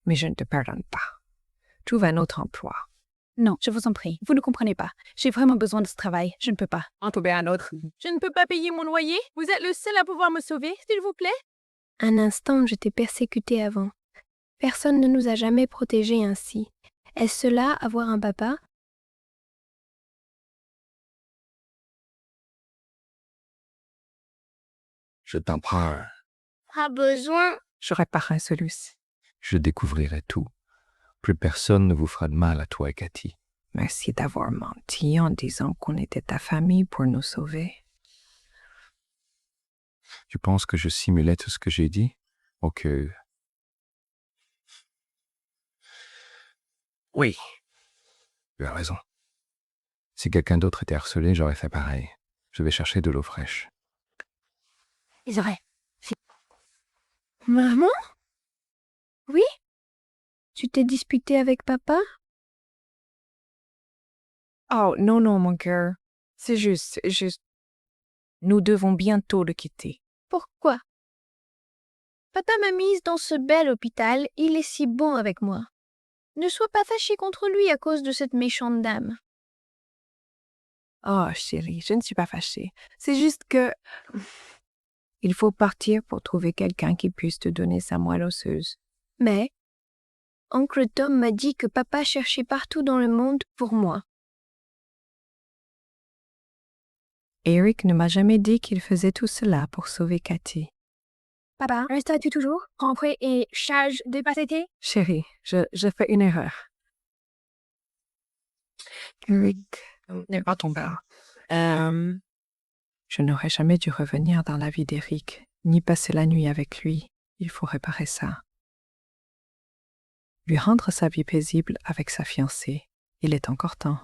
mais je ne te pardonne pas. Trouve un autre emploi. Non, je vous en prie. Vous ne comprenez pas. J'ai vraiment besoin de ce travail. Je ne peux pas. En trouver un autre. Je ne peux pas payer mon loyer. Vous êtes le seul à pouvoir me sauver, s'il vous plaît. Un instant, je t'ai persécuté avant. Personne ne nous a jamais protégés ainsi. Est-ce cela, avoir un papa? Je t'en prends un. Pas besoin. Je réparerai celui-ci. Je découvrirai tout. Plus personne ne vous fera de mal à toi et Cathy. Merci d'avoir menti en disant qu'on était ta famille pour nous sauver. Tu penses que je simulais tout ce que j'ai dit? Ok. Oui. Tu as raison. Si quelqu'un d'autre était harcelé, j'aurais fait pareil. Je vais chercher de l'eau fraîche. C'est vrai. Maman? Oui? Tu t'es disputé avec papa? Oh, non, non, mon cœur. C'est juste. Nous devons bientôt le quitter. Pourquoi? Papa m'a mise dans ce bel hôpital, il est si bon avec moi. Ne sois pas fâché contre lui à cause de cette méchante dame. Oh, chérie, je ne suis pas fâchée. C'est juste que... Il faut partir pour trouver quelqu'un qui puisse te donner sa moelle osseuse. Mais, oncle Tom m'a dit que papa cherchait partout dans le monde pour moi. Eric ne m'a jamais dit qu'il faisait tout cela pour sauver Cathy. Papa, restes-tu toujours rentré et charge de pathété? Chérie, je fais une erreur. Eric n'est pas ton père. Je n'aurais jamais dû revenir dans la vie d'Eric, ni passer la nuit avec lui. Il faut réparer ça. Lui rendre sa vie paisible avec sa fiancée. Il est encore temps.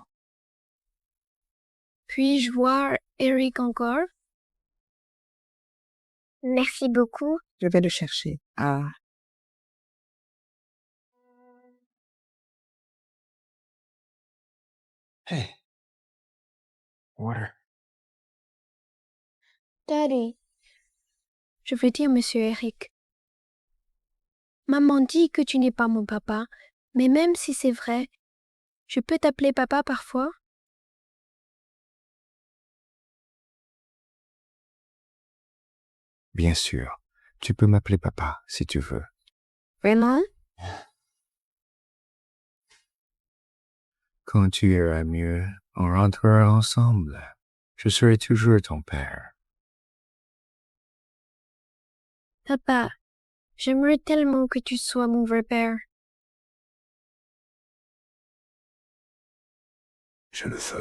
Puis-je voir Eric encore? Merci beaucoup. Je vais le chercher. Ah. Hey. Water. Daddy. Je veux dire, monsieur Eric. Maman dit que tu n'es pas mon papa, mais même si c'est vrai, je peux t'appeler papa parfois? Bien sûr. Tu peux m'appeler papa, si tu veux. Vraiment? Quand tu iras mieux, on rentrera ensemble. Je serai toujours ton père. Papa, j'aimerais tellement que tu sois mon vrai père. Je le sais.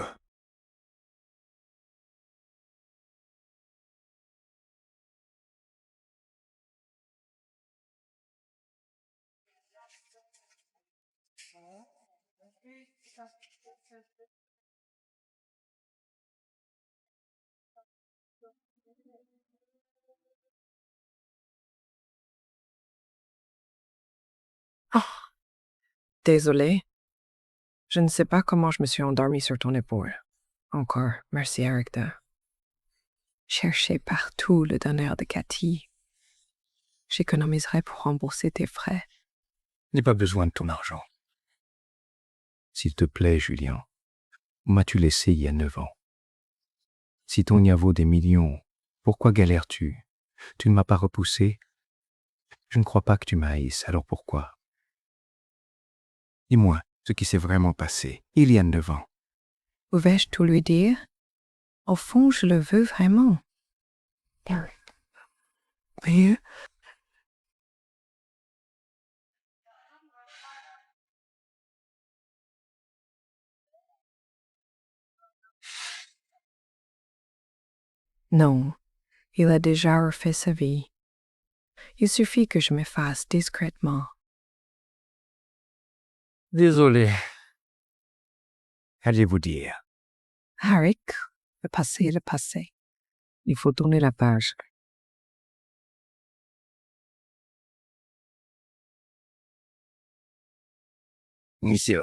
Oh, désolée. Je ne sais pas comment je me suis endormie sur ton épaule. Encore, merci Eric de chercher partout le donneur de Cathy. J'économiserai pour rembourser tes frais. Je n'ai pas besoin de ton argent. S'il te plaît, Julien, où m'as-tu laissé il y a 9 ans? Si ton y vaut des millions, pourquoi galères-tu? Tu ne m'as pas repoussé? Je ne crois pas que tu m'haïsses, alors pourquoi? Dis-moi ce qui s'est vraiment passé, il y a 9 ans. Pouvais-je tout lui dire? Au fond, je le veux vraiment. Mais... Non, il a déjà refait sa vie. Il suffit que je m'efface discrètement. Désolé. Qu'allez-vous dire? Eric, le passé est le passé. Il faut tourner la page. Monsieur,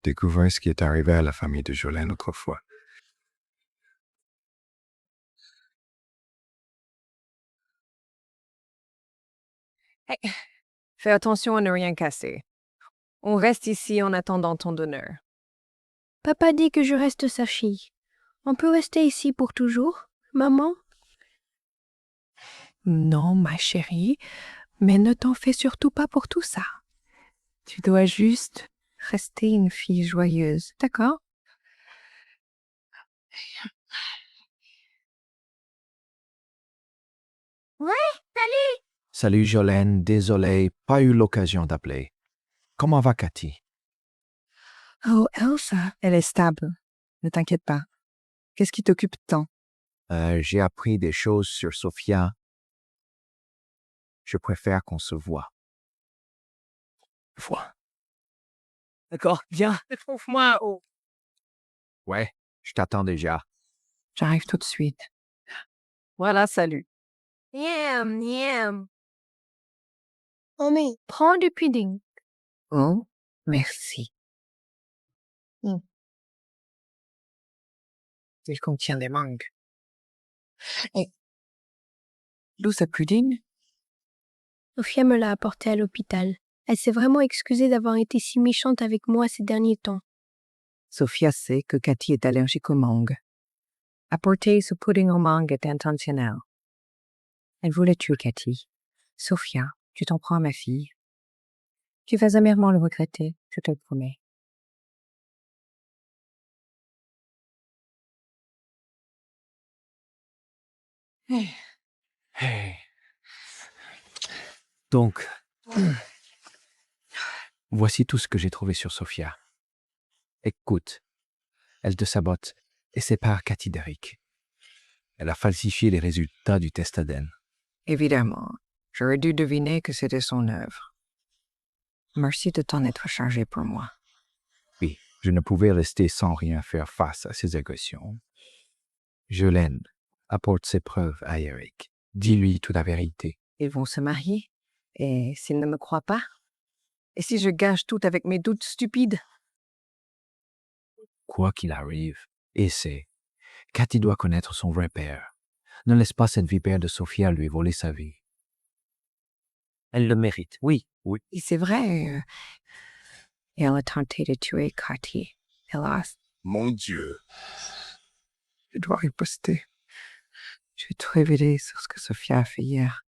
découvrez ce qui est arrivé à la famille de Jolene autrefois. Hey, fais attention à ne rien casser. On reste ici en attendant ton donneur. Papa dit que je reste sa fille. On peut rester ici pour toujours, maman? Non, ma chérie, mais ne t'en fais surtout pas pour tout ça. Tu dois juste rester une fille joyeuse, d'accord? Ouais, salut! Salut Jolene, désolé, pas eu l'occasion d'appeler. Comment va Cathy? Oh, Elsa, elle est stable. Ne t'inquiète pas. Qu'est-ce qui t'occupe tant? J'ai appris des choses sur Sophia. Je préfère qu'on se voit. Vois. D'accord, viens, trouve-moi au... Ouais, je t'attends déjà. J'arrive tout de suite. Voilà, salut. Miam, miam. Mommy, prends du pudding. Oh, merci. Il contient des mangues. D'où ce pudding? Sophia me l'a apporté à l'hôpital. Elle s'est vraiment excusée d'avoir été si méchante avec moi ces derniers temps. Sophia sait que Cathy est allergique aux mangues. Apporter ce pudding aux mangues est intentionnel. Elle voulait tuer Cathy. Sophia, tu t'en prends à ma fille. Tu vas amèrement le regretter, je te le promets. Hey. Donc, voici tout ce que j'ai trouvé sur Sophia. Écoute, elle te sabote et sépare Cathy d'Eric. Elle a falsifié les résultats du test ADN. Évidemment, j'aurais dû deviner que c'était son œuvre. Merci de t'en être chargé pour moi. Oui, je ne pouvais rester sans rien faire face à ces agressions. Jolene, apporte ses preuves à Eric. Dis-lui toute la vérité. Ils vont se marier. Et s'il ne me croit pas? Et si je gâche tout avec mes doutes stupides? Quoi qu'il arrive, essaie. Cathy doit connaître son vrai père. Ne laisse pas cette vipère de Sophia lui voler sa vie. Elle le mérite, oui, oui. Et c'est vrai. Et elle a tenté de tuer Cathy. Hélas. Mon Dieu. Je dois riposter. Je vais te révéler sur ce que Sophia a fait hier.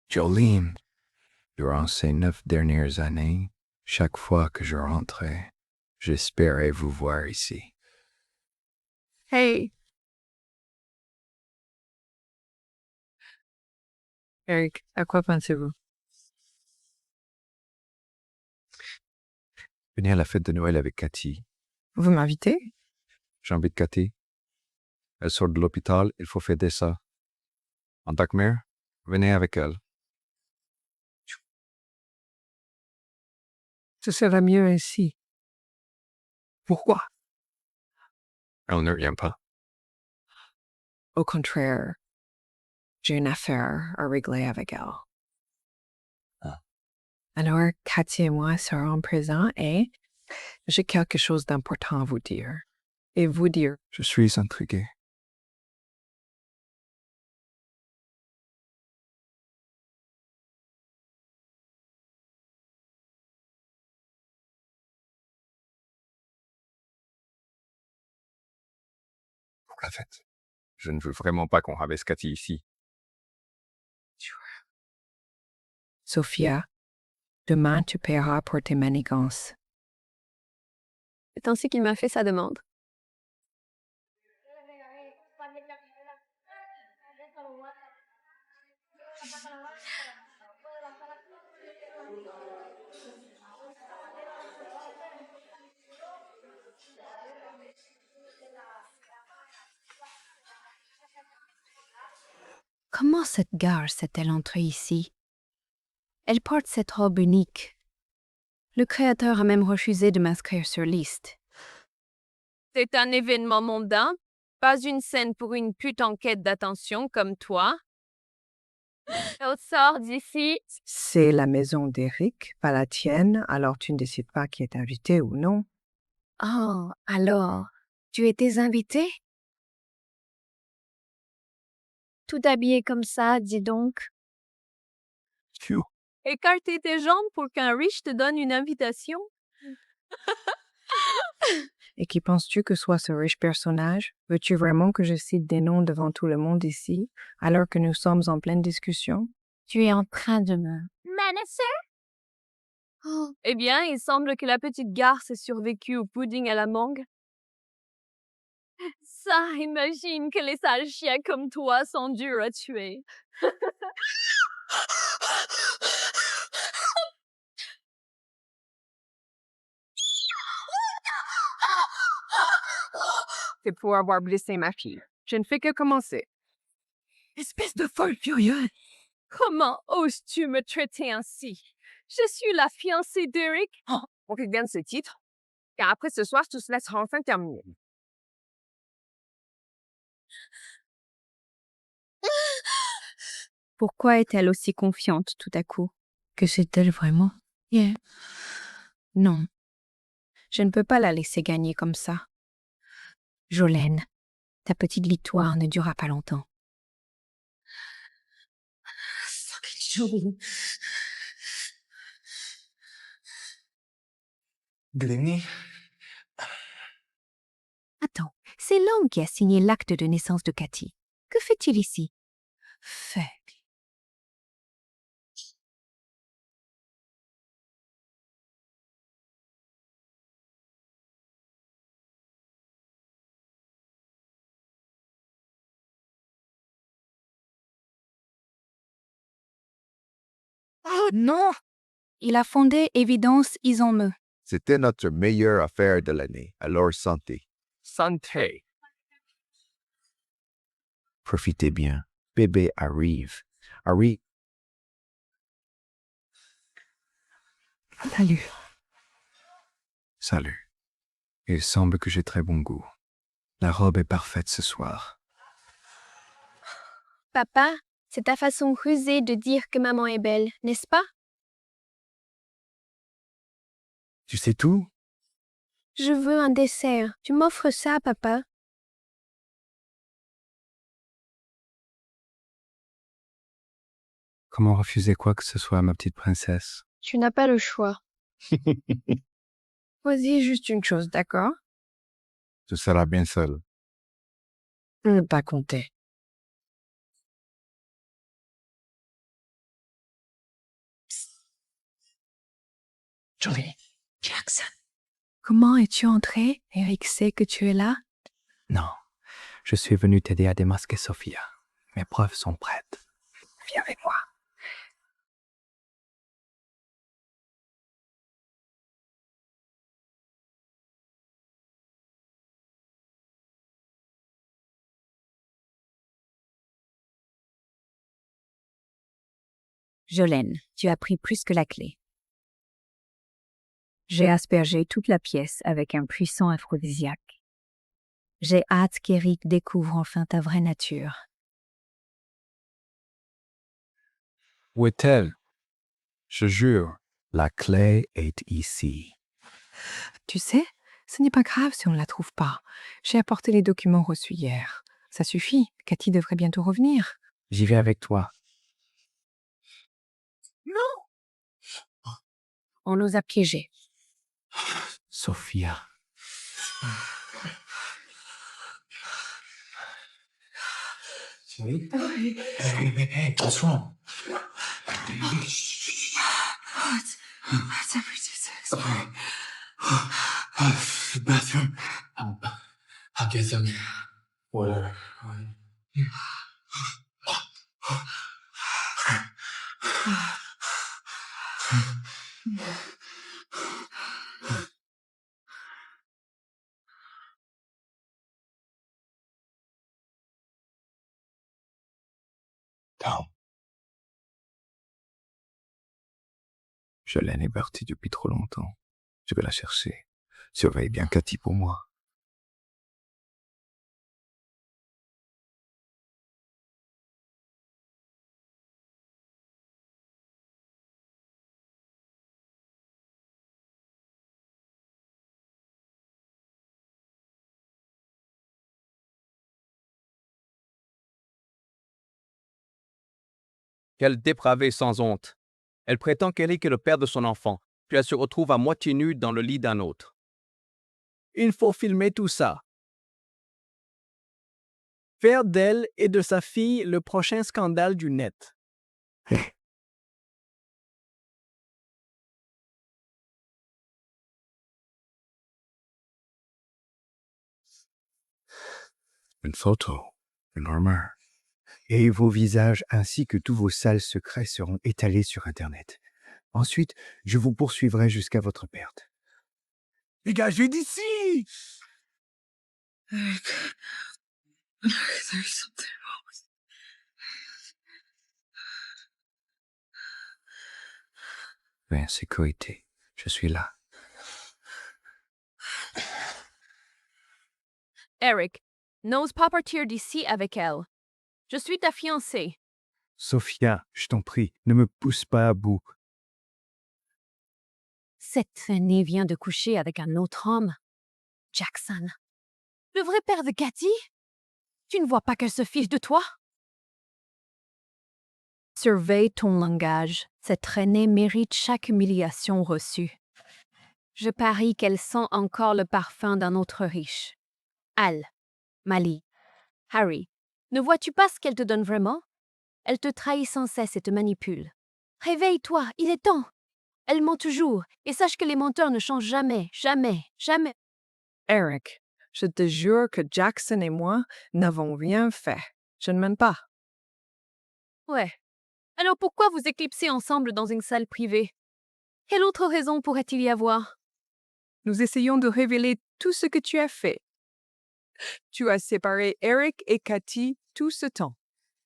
Jolene, durant ces 9 dernières années, chaque fois que je rentrais, j'espérais vous voir ici. Hey! Eric, à quoi pensez-vous? Venez à la fête de Noël avec Cathy. Vous m'invitez? J'invite Cathy. Elle sort de l'hôpital, il faut fêter ça. En tant que mère, venez avec elle. Ce sera mieux ainsi. Pourquoi? Elle ne vient pas. Au contraire, j'ai une affaire à régler avec elle. Ah. Alors, Cathy et moi serons présents et j'ai quelque chose d'important à vous dire. Et vous dire. Je suis intrigué. Pour la fête. Je ne veux vraiment pas qu'on rabaisse Cathy ici. Sophia, demain tu paieras pour tes manigances. C'est ainsi qu'il m'a fait sa demande. Comment cette gare s'est-elle entrée ici? Elle porte cette robe unique. Le créateur a même refusé de m'inscrire sur liste. C'est un événement mondain, pas une scène pour une pute en quête d'attention comme toi. Elle sort d'ici. C'est la maison d'Eric, pas la tienne, alors tu ne décides pas qui est invité ou non. Oh, alors, tu étais invité? Tout habillé comme ça, dis donc. Phew. Écarter tes jambes pour qu'un riche te donne une invitation. Et qui penses-tu que soit ce riche personnage? Veux-tu vraiment que je cite des noms devant tout le monde ici, alors que nous sommes en pleine discussion? Tu es en train de me... Menacer? Oh, eh bien, il semble que la petite garce ait survécu au pudding à la mangue. Ça, imagine que les sales chiens comme toi sont durs à tuer. C'est pour avoir blessé ma fille. Je ne fais que commencer. Espèce de folle furieuse! Comment oses-tu me traiter ainsi? Je suis la fiancée d'Eric. Oh, on regagne ce titre, car après ce soir, tout cela sera enfin terminé. Pourquoi est-elle aussi confiante tout à coup? Que c'est-elle vraiment? Yeah. Non. Je ne peux pas la laisser gagner comme ça. Jolene, ta petite victoire ne durera pas longtemps. Glenny? Attends, c'est l'homme qui a signé l'acte de naissance de Cathy. Que fait-il ici? Faible. Oh non! Il a fondé Évidence Isonme. C'était notre meilleure affaire de l'année, alors santé. Santé. Profitez bien. Bébé arrive. Harry, Salut. salut. Il semble que j'ai très bon goût. La robe est parfaite ce soir. Papa, c'est ta façon rusée de dire que maman est belle, n'est-ce pas? Tu sais tout? Je veux un dessert. Tu m'offres ça, papa? Comment refuser quoi que ce soit, ma petite princesse? Tu n'as pas le choix. Vas-y, juste une chose, d'accord? Tu seras bien seul. Ne pas compter. Jolie. Jackson. Comment es-tu entré? Eric sait que tu es là? Non, je suis venu t'aider à démasquer Sophia. Mes preuves sont prêtes. Viens avec moi. Jolene, tu as pris plus que la clé. J'ai aspergé toute la pièce avec un puissant aphrodisiaque. J'ai hâte qu'Eric découvre enfin ta vraie nature. Où est-elle? Je jure. La clé est ici. Tu sais, ce n'est pas grave si on ne la trouve pas. J'ai apporté les documents reçus hier. Ça suffit. Cathy devrait bientôt revenir. J'y vais avec toi. Non! On nous a piégés. Sophia. Hey, hey, what's wrong? What's everything? Okay. Bathroom. I'll get some water. Tom. Jolene est partie depuis trop longtemps. Je vais la chercher. Surveille bien Cathy pour moi. Quelle dépravée sans honte. Elle prétend qu'Eric est le père de son enfant, puis elle se retrouve à moitié nue dans le lit d'un autre. Il faut filmer tout ça. Faire d'elle et de sa fille le prochain scandale du net. Une photo, une armure. Et vos visages ainsi que tous vos sales secrets seront étalés sur Internet. Ensuite, je vous poursuivrai jusqu'à votre perte. Dégagez d'ici! Mais sécurité, je suis là. Eric, n'ose pas partir d'ici avec elle. Je suis ta fiancée. Sophia, je t'en prie, ne me pousse pas à bout. Cette traînée vient de coucher avec un autre homme. Jackson. Le vrai père de Cathy? Tu ne vois pas qu'elle se fiche de toi? Surveille ton langage. Cette traînée mérite chaque humiliation reçue. Je parie qu'elle sent encore le parfum d'un autre riche. Al, Mali, Harry, ne vois-tu pas ce qu'elle te donne vraiment? Elle te trahit sans cesse et te manipule. Réveille-toi, il est temps. Elle ment toujours, et sache que les menteurs ne changent jamais, jamais, jamais. Eric, je te jure que Jackson et moi n'avons rien fait. Je ne mène pas. Ouais. Alors pourquoi vous éclipser ensemble dans une salle privée? Quelle autre raison pourrait-il y avoir? Nous essayons de révéler tout ce que tu as fait. Tu as séparé Eric et Cathy tout ce temps.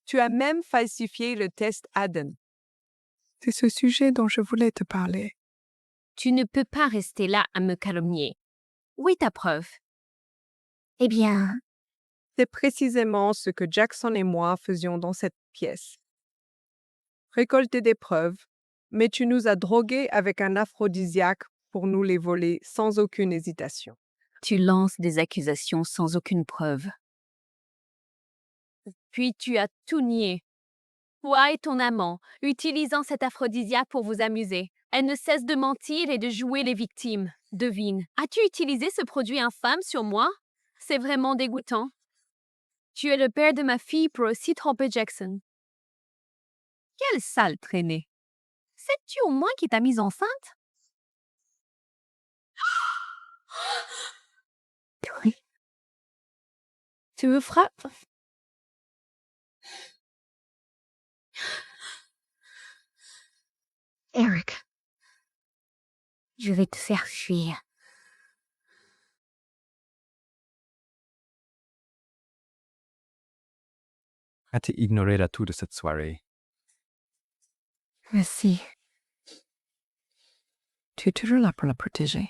Tu as même falsifié le test Aden. C'est ce sujet dont je voulais te parler. Tu ne peux pas rester là à me calomnier. Où est ta preuve? Eh bien, C'est précisément ce que Jackson et moi faisions dans cette pièce. Récolter des preuves, mais tu nous as drogués avec un aphrodisiaque pour nous les voler sans aucune hésitation. Tu lances des accusations sans aucune preuve. Puis tu as tout nié. Toi et ton amant, utilisant cet aphrodisiaque pour vous amuser. Elle ne cesse de mentir et de jouer les victimes. Devine, as-tu utilisé ce produit infâme sur moi? C'est vraiment dégoûtant. Tu es le père de ma fille pour aussi tromper Jackson. Quelle sale traînée! Sais-tu au moins qui t'a mise enceinte? oui. Tu me frappes? Eric, je vais te faire fuir. As-tu ignoré l'atout de cette soirée? Merci. Tu es toujours là pour la protéger.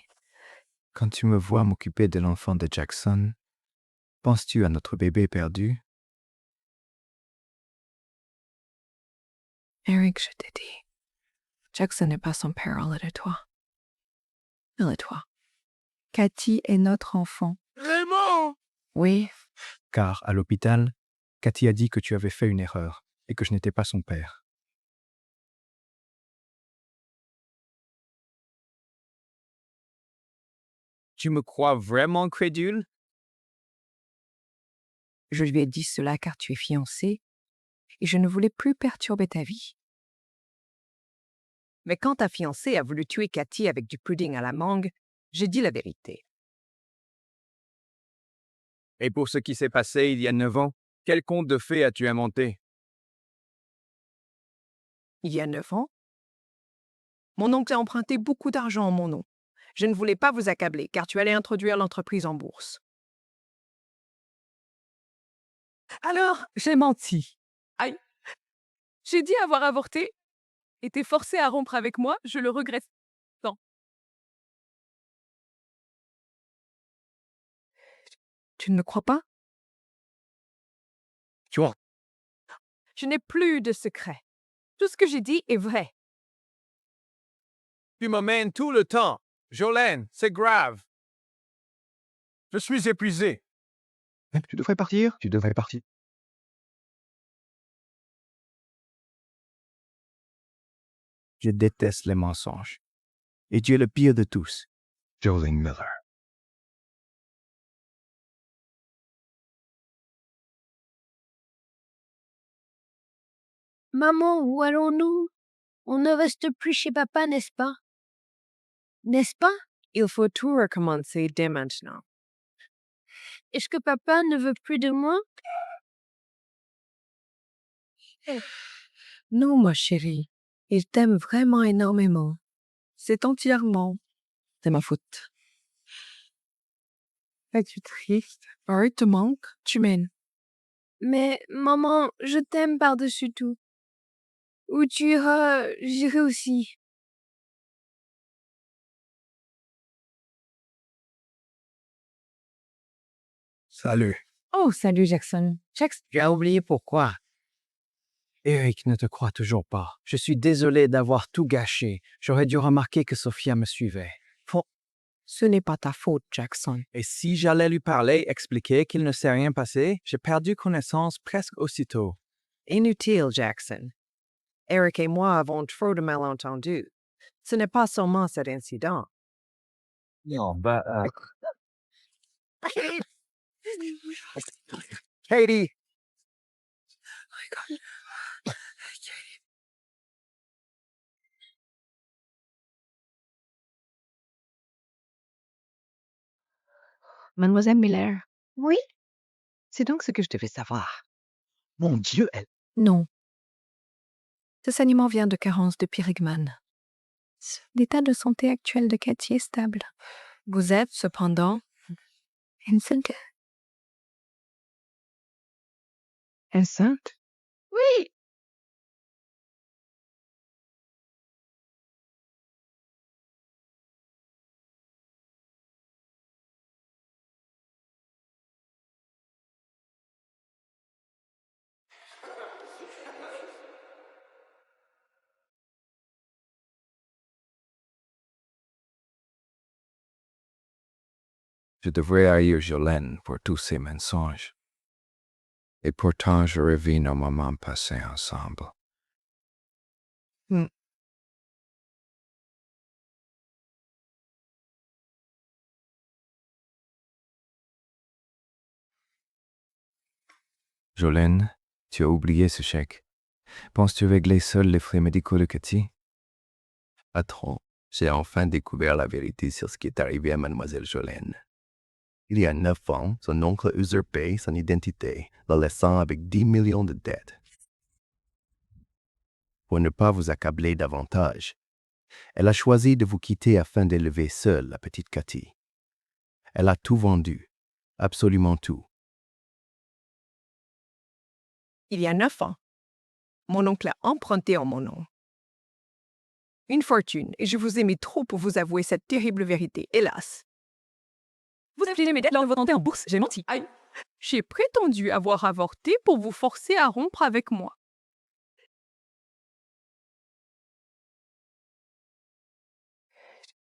Quand tu me vois m'occuper de l'enfant de Jackson, penses-tu à notre bébé perdu? Eric, je t'ai dit. Jackson n'est pas son père, elle est toi. Elle est toi. Cathy est notre enfant. Raymond! Oui, Car, à l'hôpital, Cathy a dit que tu avais fait une erreur et que je n'étais pas son père. Tu me crois vraiment crédule? je lui ai dit cela car tu es fiancé et je ne voulais plus perturber ta vie. Mais quand ta fiancée a voulu tuer Cathy avec du pudding à la mangue, j'ai dit la vérité. Et pour ce qui s'est passé il y a 9 ans, quel conte de fées as-tu inventé? Il y a 9 ans, mon oncle a emprunté beaucoup d'argent en mon nom. Je ne voulais pas vous accabler car tu allais introduire l'entreprise en bourse. Alors, j'ai menti. Aïe. J'ai dit avoir avorté et t'es forcé à rompre avec moi, je le regrette tant. Tu ne me crois pas? Tu vois, Je n'ai plus de secret. Tout ce que j'ai dit est vrai. Tu m'emmènes tout le temps. Jolene, c'est grave. Je suis épuisé. Tu devrais partir. Tu devrais partir. Je déteste les mensonges. Et tu es le pire de tous. Jolene Miller. Maman, où allons-nous? On ne reste plus chez papa, n'est-ce pas? N'est-ce pas? Il faut tout recommencer dès maintenant. Est-ce que papa ne veut plus de moi? Non, ma chérie. Il t'aime vraiment énormément. C'est entièrement de ma faute. Es-tu triste? Harry te manque? Tu m'aimes. Mais maman, je t'aime par-dessus tout. Où tu iras, j'irai aussi. Salut. Oh, salut Jackson. Tu as oublié pourquoi. Eric ne te croit toujours pas. Je suis désolé d'avoir tout gâché. J'aurais dû remarquer que Sophia me suivait. Ce n'est pas ta faute, Jackson. Et si j'allais lui parler, expliquer qu'il ne s'est rien passé, j'ai perdu connaissance presque aussitôt. Inutile, Jackson. Eric et moi avons trop de malentendus. Ce n'est pas seulement cet incident. Non, bah... Katie! Mademoiselle Miller. Oui? C'est donc ce que je devais savoir. Mon Dieu, elle... Non. Ce saignement vient de carence de pyrigmane. L'état de santé actuel de Cathy est stable. Vous êtes, cependant, enceinte. Enceinte? Oui! Je devrais haïr Jolene pour tous ces mensonges. Et pourtant, je revis nos moments passés ensemble. Jolene, tu as oublié ce chèque. Penses-tu régler seul les frais médicaux de Cathy? Patron, j'ai enfin découvert la vérité sur ce qui est arrivé à mademoiselle Jolene. Il y a 9 ans, son oncle a usurpé son identité, la laissant avec 10 millions de dettes. Pour ne pas vous accabler davantage, elle a choisi de vous quitter afin d'élever seule la petite Cathy. Elle a tout vendu, absolument tout. Il y a 9 ans, mon oncle a emprunté en mon nom. Une fortune, et je vous aimais trop pour vous avouer cette terrible vérité, hélas. Vous avez mes dettes lors de votre entrée en bourse. J'ai menti. Aïe. J'ai prétendu avoir avorté pour vous forcer à rompre avec moi.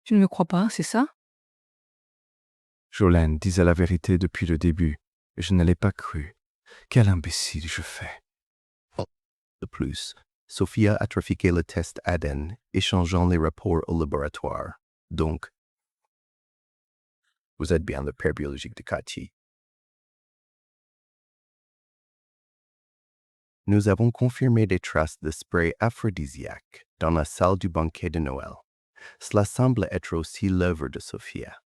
Tu ne me crois pas, c'est ça? Jolene disait la vérité depuis le début, et je ne l'ai pas cru. Quel imbécile je fais. De plus, Sophia a trafiqué le test ADN, échangeant les rapports au laboratoire. Donc, vous êtes bien le père biologique de Cathy. Nous avons confirmé des traces de spray aphrodisiaque dans la salle du banquet de Noël. Cela semble être aussi l'œuvre de Sophia.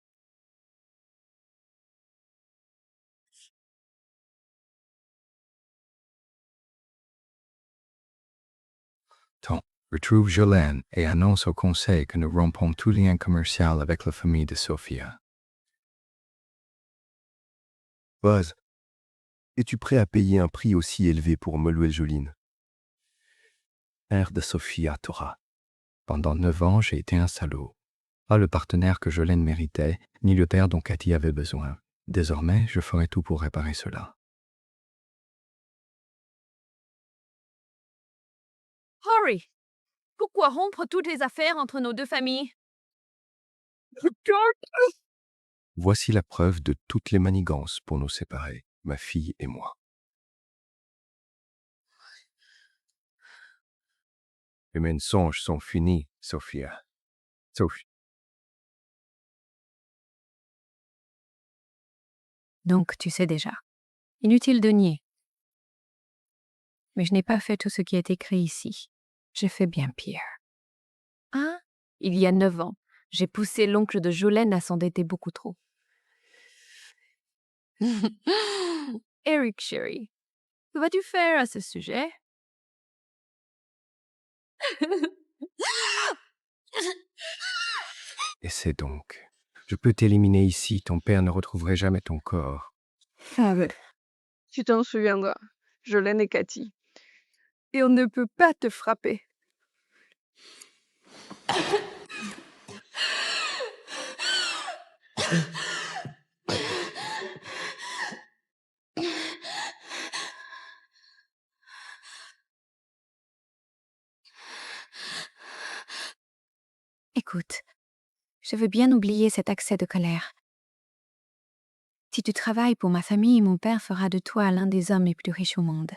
Tom, retrouve Jolene et annonce au conseil que nous rompons tout lien commercial avec la famille de Sophia. Buzz, es-tu prêt à payer un prix aussi élevé pour Mademoiselle Jolene? Père de Sophia Torah. Pendant 9 ans, j'ai été un salaud. Pas le partenaire que Jolene méritait, ni le père dont Cathy avait besoin. Désormais, je ferai tout pour réparer cela. Harry, pourquoi rompre toutes les affaires entre nos deux familles? Voici la preuve de toutes les manigances pour nous séparer, ma fille et moi. Les mensonges sont finis, Sophia. Sophie. Donc tu sais déjà. Inutile de nier. mais je n'ai pas fait tout ce qui est écrit ici. J'ai fait bien pire. Hein? Il y a 9 ans, j'ai poussé l'oncle de Jolene à s'endetter beaucoup trop. Eric, chérie, que vas-tu faire à ce sujet? Essaie donc. Je peux t'éliminer ici, ton père ne retrouverait jamais ton corps. Ah ouais. Tu t'en souviendras, Jolene et Cathy. Et on ne peut pas te frapper. Écoute, je veux bien oublier cet accès de colère. Si tu travailles pour ma famille, mon père fera de toi l'un des hommes les plus riches au monde.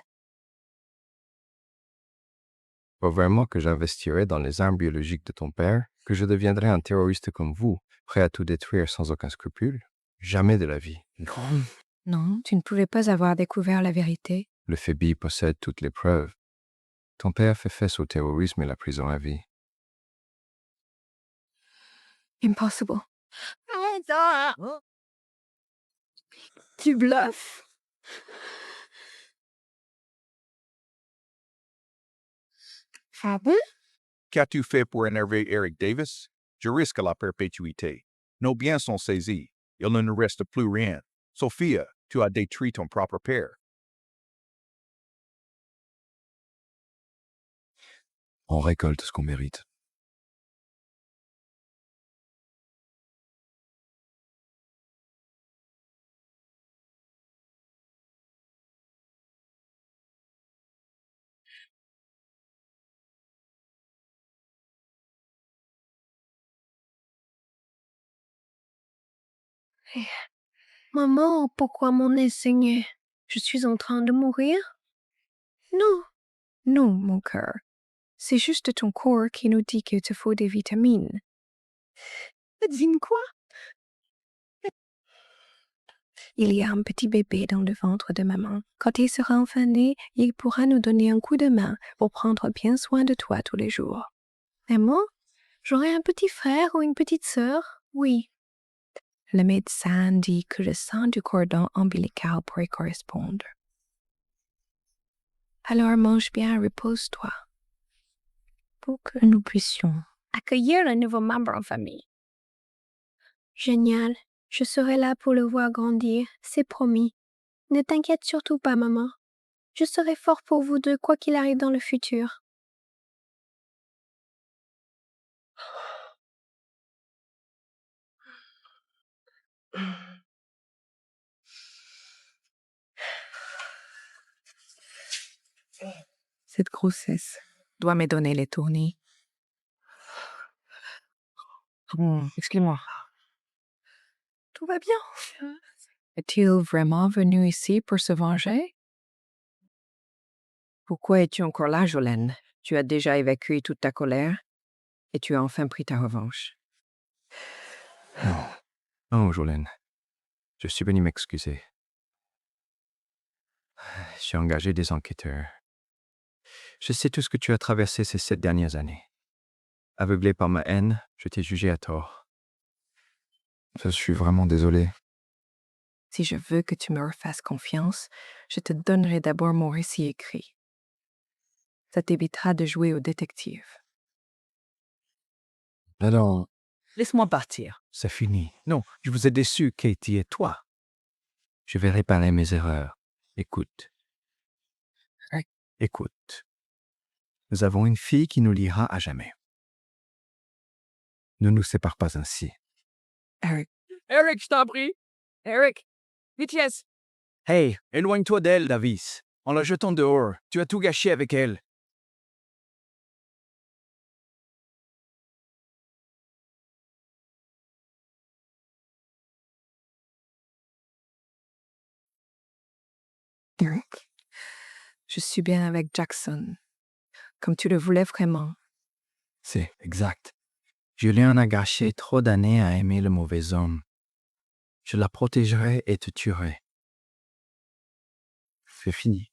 Pas vraiment que j'investirai dans les armes biologiques de ton père, que je deviendrai un terroriste comme vous, prêt à tout détruire sans aucun scrupule. Jamais de la vie. Non, tu ne pouvais pas avoir découvert la vérité. Le FBI possède toutes les preuves. Ton père fait face au terrorisme et la prison à vie. Impossible. Tu bluffes. Ah bon? Qu'as-tu fait pour énerver Eric Davis? Je risque la perpétuité. Nos biens sont saisis. Il ne nous reste plus rien. Sophia, tu as détruit ton propre père. On récolte ce qu'on mérite. Maman, pourquoi mon nez saignait? Je suis en train de mourir? Non. Non, mon cœur. C'est juste ton corps qui nous dit qu'il te faut des vitamines. Devine quoi? Il y a un petit bébé dans le ventre de maman. Quand il sera enfin né, il pourra nous donner un coup de main pour prendre bien soin de toi tous les jours. Et moi? J'aurai un petit frère ou une petite sœur? Oui. Le médecin dit que le sang du cordon ombilical pourrait correspondre. Alors mange bien, repose-toi, pour que nous puissions accueillir un nouveau membre en famille. Génial. Je serai là pour le voir grandir, c'est promis. Ne t'inquiète surtout pas, maman. Je serai fort pour vous deux, quoi qu'il arrive dans le futur. Cette grossesse doit me donner les tournis. Excuse-moi. Tout va bien. Est-il vraiment venu ici pour se venger? Pourquoi es-tu encore là, Jolene? Tu as déjà évacué toute ta colère et tu as enfin pris ta revanche. Non. Non, Jolene. Je suis venu m'excuser. J'ai engagé des enquêteurs. Je sais tout ce que tu as traversé ces 7 dernières années. Aveuglé par ma haine, je t'ai jugé à tort. Je suis vraiment désolé. Si je veux que tu me refasses confiance, je te donnerai d'abord mon récit écrit. Ça t'évitera de jouer au détective. Alors, Laisse-moi partir. c'est fini. Non, je vous ai déçu, Katie et toi. Je vais réparer mes erreurs. Écoute. Écoute. Nous avons une fille qui nous liera à jamais. Ne nous sépare pas ainsi. Eric. Eric, je t'en prie. Eric, vitesse. Hey, éloigne-toi d'elle, Davis. En la jetant dehors, tu as tout gâché avec elle. Eric, je suis bien avec Jackson, comme tu le voulais vraiment. C'est exact. Julien a gâché trop d'années à aimer le mauvais homme. Je la protégerai et te tuerai. C'est fini.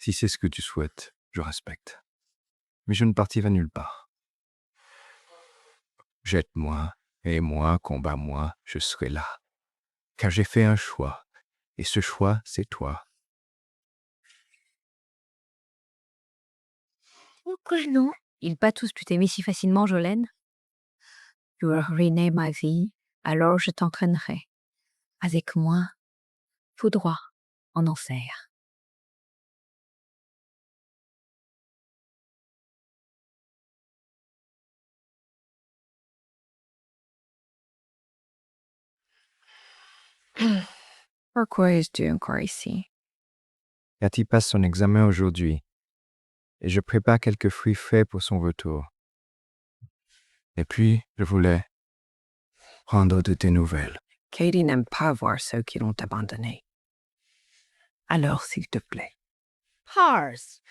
Si c'est ce que tu souhaites, je respecte. Mais je ne partirai nulle part. Jette-moi, aie-moi, combat-moi, je serai là. Car j'ai fait un choix, et ce choix, c'est toi. Pourquoi non? Ils pas tous pu t'aimer si facilement, Jolene. Tu as ruiné ma vie, alors je t'entraînerai. Avec moi, tout droit, en enfer. Pourquoi es-tu encore ici? Cathy passe son examen aujourd'hui et je prépare quelques fruits frais pour son retour. Et puis, je voulais prendre de tes nouvelles. Katie n'aime pas voir ceux qui l'ont abandonné. Alors, s'il te plaît. Pars.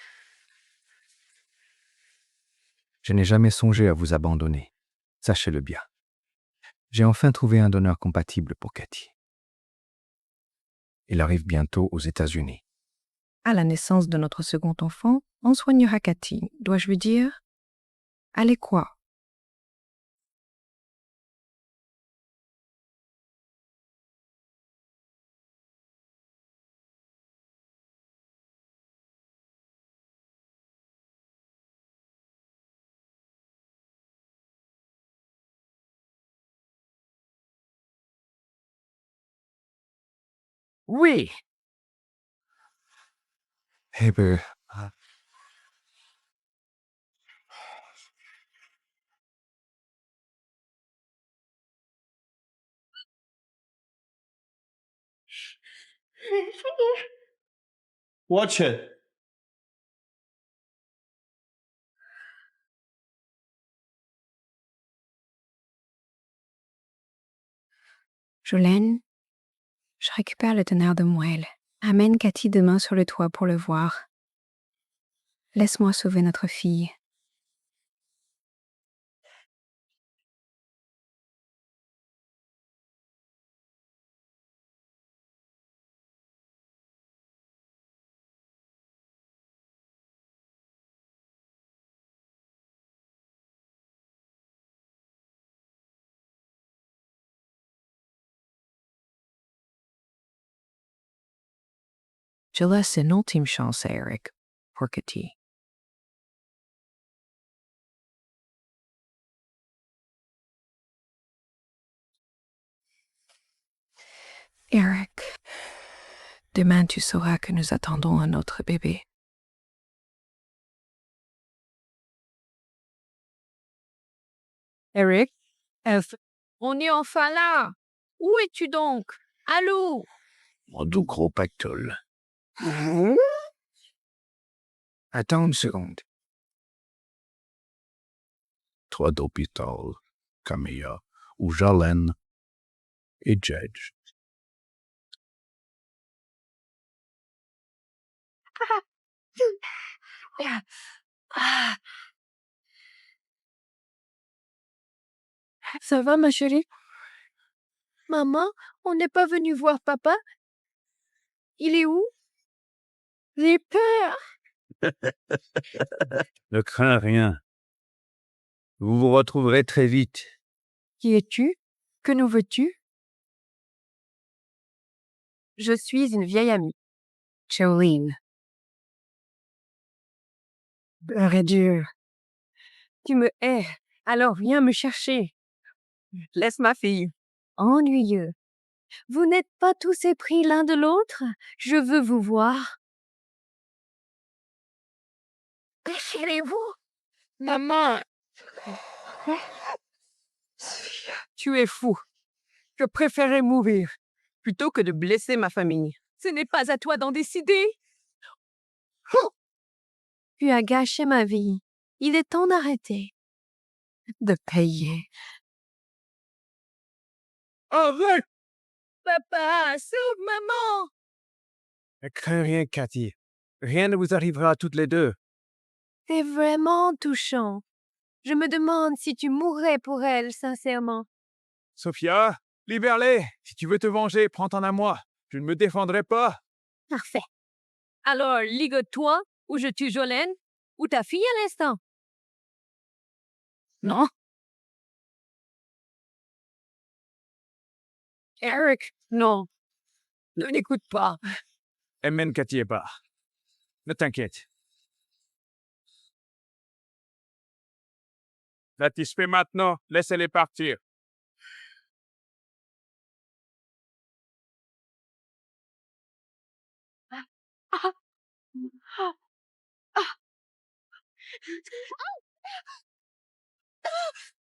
Je n'ai jamais songé à vous abandonner. Sachez-le bien. J'ai enfin trouvé un donneur compatible pour Cathy. Il arrive bientôt aux États-Unis. À la naissance de notre second enfant, on soignera Cathy, dois-je lui dire? Allez quoi? Oui. Heber, Watch it. Jolene, je récupère le tonnerre de moelle. Amène Cathy demain sur le toit pour le voir. Laisse-moi sauver notre fille. Je laisse une ultime chance à Eric pour Cathy. Eric, demain tu sauras que nous attendons un autre bébé. Eric, on est enfin là. Où es-tu donc? Allô? Mon doux gros pactole. attends une seconde. Toi d'hôpital, Camilla, ou Jolene et Jedge. Ça va, ma chérie? Maman, on n'est pas venu voir papa? Il est où? J'ai peur. Ne crains rien. Vous vous retrouverez très vite. Qui es-tu? Que nous veux-tu? Je suis une vieille amie. Jolene, Beurre et dur. Tu me hais, alors viens me chercher. Laisse ma fille. ennuyeux. Vous n'êtes pas tous épris l'un de l'autre? Je veux vous voir. Déchirez-vous. Maman. Tu es fou. Je préférais mourir plutôt que de blesser ma famille. Ce n'est pas à toi d'en décider. Tu as gâché ma vie. Il est temps d'arrêter. De payer. Arrête! Papa, sauve maman. Ne crains rien, Cathy. Rien ne vous arrivera à toutes les deux. C'est vraiment touchant. Je me demande si tu mourrais pour elle, sincèrement. Sophia, libère-les. Si tu veux te venger, prends-en à moi. Je ne me défendrai pas. Parfait. Alors, ligote-toi, ou je tue Jolene, ou ta fille à l'instant. Non. Eric, non. Ne l'écoute pas. Emmène Cathy et part. Ne t'inquiète. Satisfait maintenant, laissez-les partir.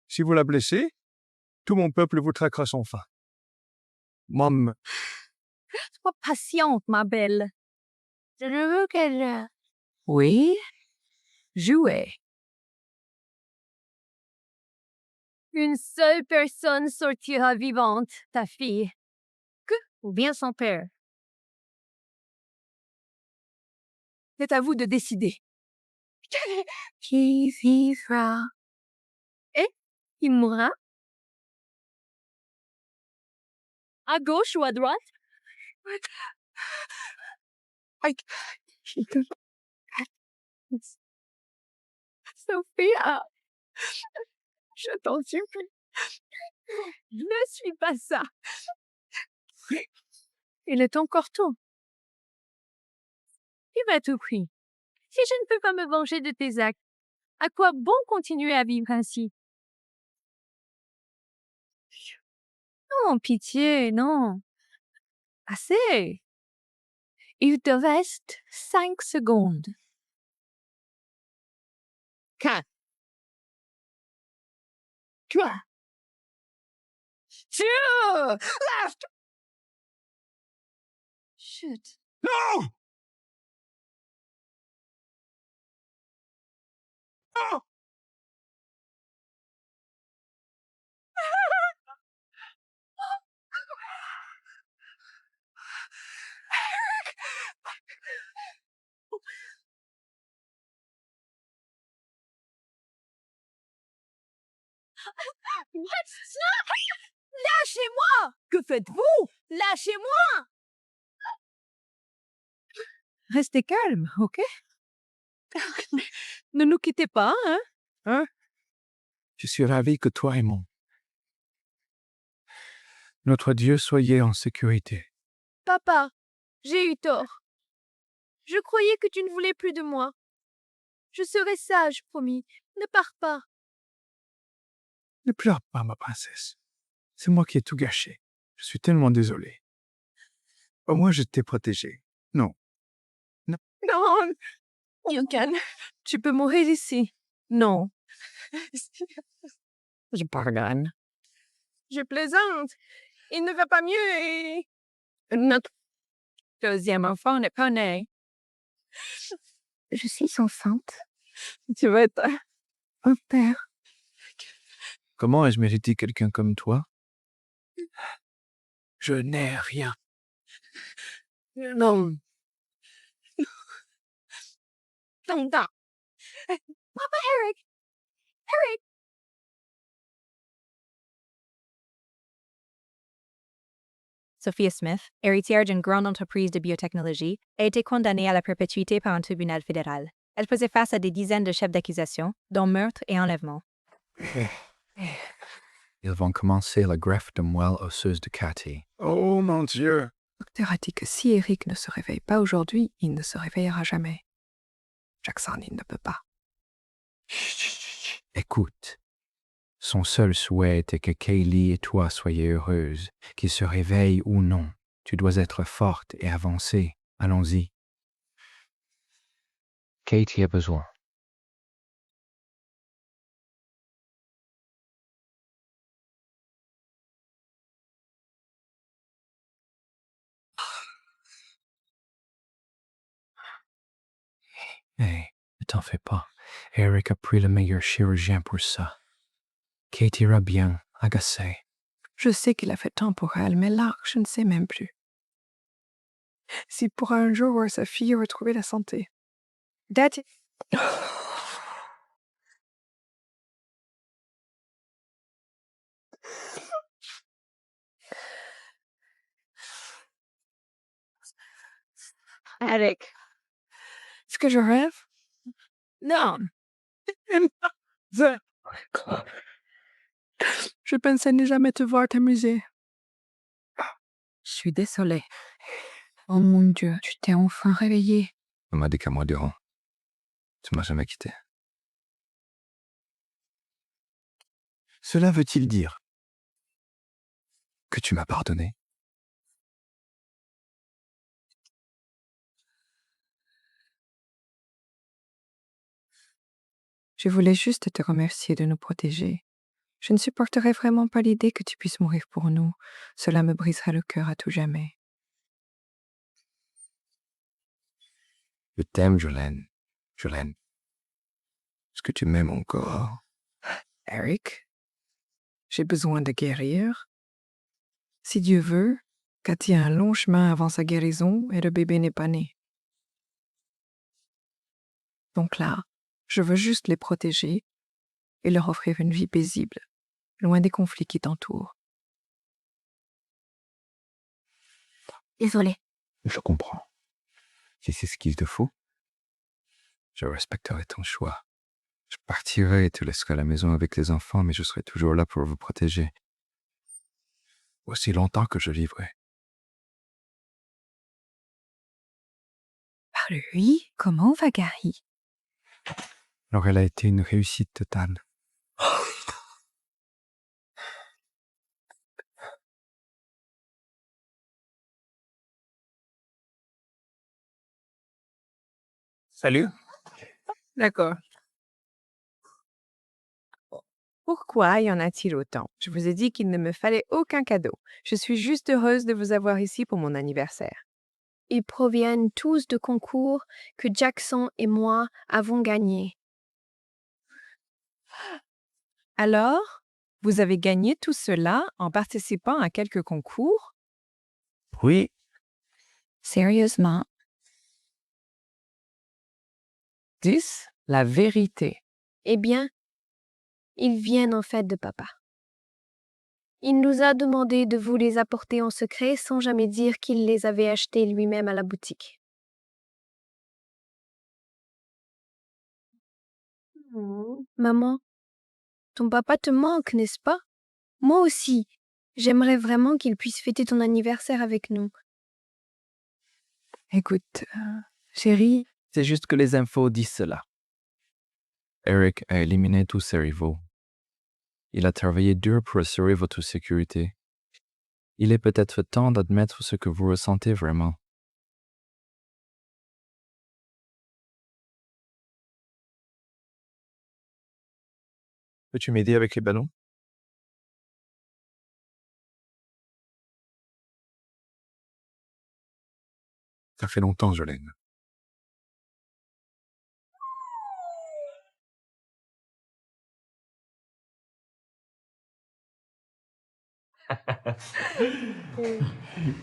Si vous la blessez, tout mon peuple vous traquera sans fin. Mom, Sois patiente, ma belle. Je ne veux qu'elle... Oui? Jouez. Une seule personne sortira vivante, ta fille. Que ou bien son père. C'est à vous de décider. Qui vivra? Et il mourra? À gauche ou à droite? Sophia, je t'en supplie. Ne suis pas ça. Il est encore tôt. Tu vas tout pris. Si je ne peux pas me venger de tes actes, à quoi bon continuer à vivre ainsi? Non, pitié, non. Assez. Il te reste 5 secondes. 4. 3. 2. Left. Chut. Non! Non! What? Lâchez-moi! Que faites-vous? Lâchez-moi! Restez calme, ok? Ne nous quittez pas, hein? hein? Je suis ravi que toi et notre Dieu soyez en sécurité. Papa, j'ai eu tort. Je croyais que tu ne voulais plus de moi. Je serai sage, promis. Ne pars pas. Ne pleure pas, ma princesse. C'est moi qui ai tout gâché. Je suis tellement désolé. Au moins, je t'ai protégé. Non. Non, Yukan, tu peux mourir ici. Non. Je pardonne. Je plaisante. Il ne va pas mieux et... Notre deuxième enfant n'est pas né. Je suis enceinte. Tu vas être un père. Comment ai-je mérité quelqu'un comme toi? Je n'ai rien. Non. Non, non. Papa Eric! Eric! Sophia Smith, héritière d'une grande entreprise de biotechnologie, a été condamnée à la perpétuité par un tribunal fédéral. Elle faisait face à des dizaines de chefs d'accusation, dont meurtre et enlèvement. Ils vont commencer la greffe de moelle osseuse de Cathy. Oh mon Dieu! Le docteur a dit que si Eric ne se réveille pas aujourd'hui, il ne se réveillera jamais. Jackson, il ne peut pas. Écoute, son seul souhait était que Kaylee et toi soyez heureuses, qu'il se réveille ou non. Tu dois être forte et avancer. Allons-y. Katie a besoin. Hey, ne t'en fais pas. Eric a pris le meilleur chirurgien pour ça. Kate ira bien, agacée. Je sais qu'il a fait tant pour elle, mais là, je ne sais même plus. S'il pourra un jour voir sa fille retrouver la santé. Dad... Eric, que je rêve? Non. Je pensais ne jamais te voir t'amuser. Je suis désolée. Oh mon Dieu, tu t'es enfin réveillé. On m'a dit qu'à moi durant. Tu m'as jamais quitté. Cela veut-il dire Que tu m'as pardonné? Je voulais juste te remercier de nous protéger. Je ne supporterais vraiment pas l'idée que tu puisses mourir pour nous. Cela me briserait le cœur à tout jamais. Je t'aime, Jolene. Jolene. Est-ce que tu m'aimes encore? Eric, j'ai besoin de guérir. Si Dieu veut, Cathy a un long chemin avant sa guérison et le bébé n'est pas né. Donc là, je veux juste les protéger et leur offrir une vie paisible, loin des conflits qui t'entourent. Désolée. Je comprends. Si c'est ce qu'il te faut, je respecterai ton choix. Je partirai et te laisserai à la maison avec les enfants, mais je serai toujours là pour vous protéger. Aussi longtemps que je vivrai. Par lui, comment va Gary? Alors elle a été une réussite totale. Salut. D'accord. Pourquoi y en a-t-il autant? Je vous ai dit qu'il ne me fallait aucun cadeau. Je suis juste heureuse de vous avoir ici pour mon anniversaire. Ils proviennent tous de concours que Jackson et moi avons gagnés. Alors, vous avez gagné tout cela en participant à quelques concours? Oui. Sérieusement? Dis la vérité. Eh bien, ils viennent en fait de papa. Il nous a demandé de vous les apporter en secret sans jamais dire qu'il les avait achetés lui-même à la boutique. Maman, ton papa te manque, n'est-ce pas? Moi aussi. J'aimerais vraiment qu'il puisse fêter ton anniversaire avec nous. Écoute, chérie, C'est juste que les infos disent cela. Eric a éliminé tous ses rivaux. Il a travaillé dur pour assurer votre sécurité. Il est peut-être temps d'admettre ce que vous ressentez vraiment. Peux-tu m'aider avec les ballons? Ça fait longtemps, Jolene.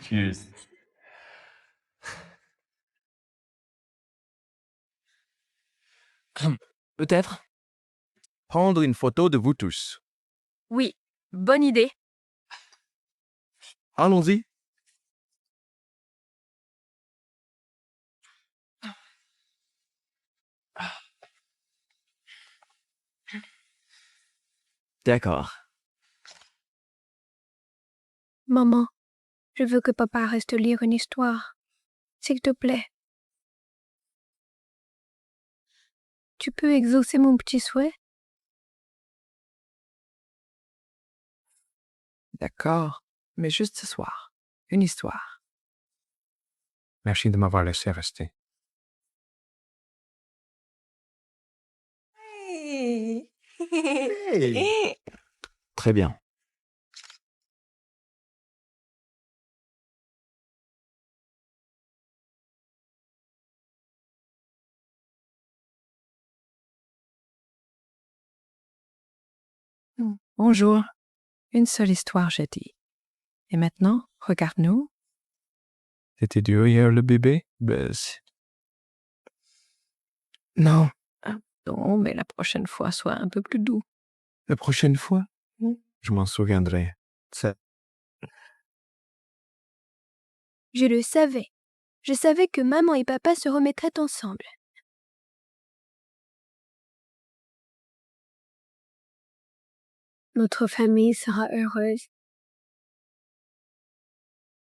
Cheers. Peut-être prendre une photo de vous tous. Oui, bonne idée. Allons-y. D'accord. Maman, je veux que papa reste lire une histoire. S'il te plaît. Tu peux exaucer mon petit souhait? d'accord, mais juste ce soir. Une histoire. Merci de m'avoir laissé rester. Très bien. Bonjour. Une seule histoire, j'ai dit. Et maintenant, regarde-nous. C'était dur hier, le bébé? Non. Non, mais la prochaine fois, sois un peu plus doux. La prochaine fois, je m'en souviendrai. Je le savais. Je savais que maman et papa se remettraient ensemble. Notre famille sera heureuse.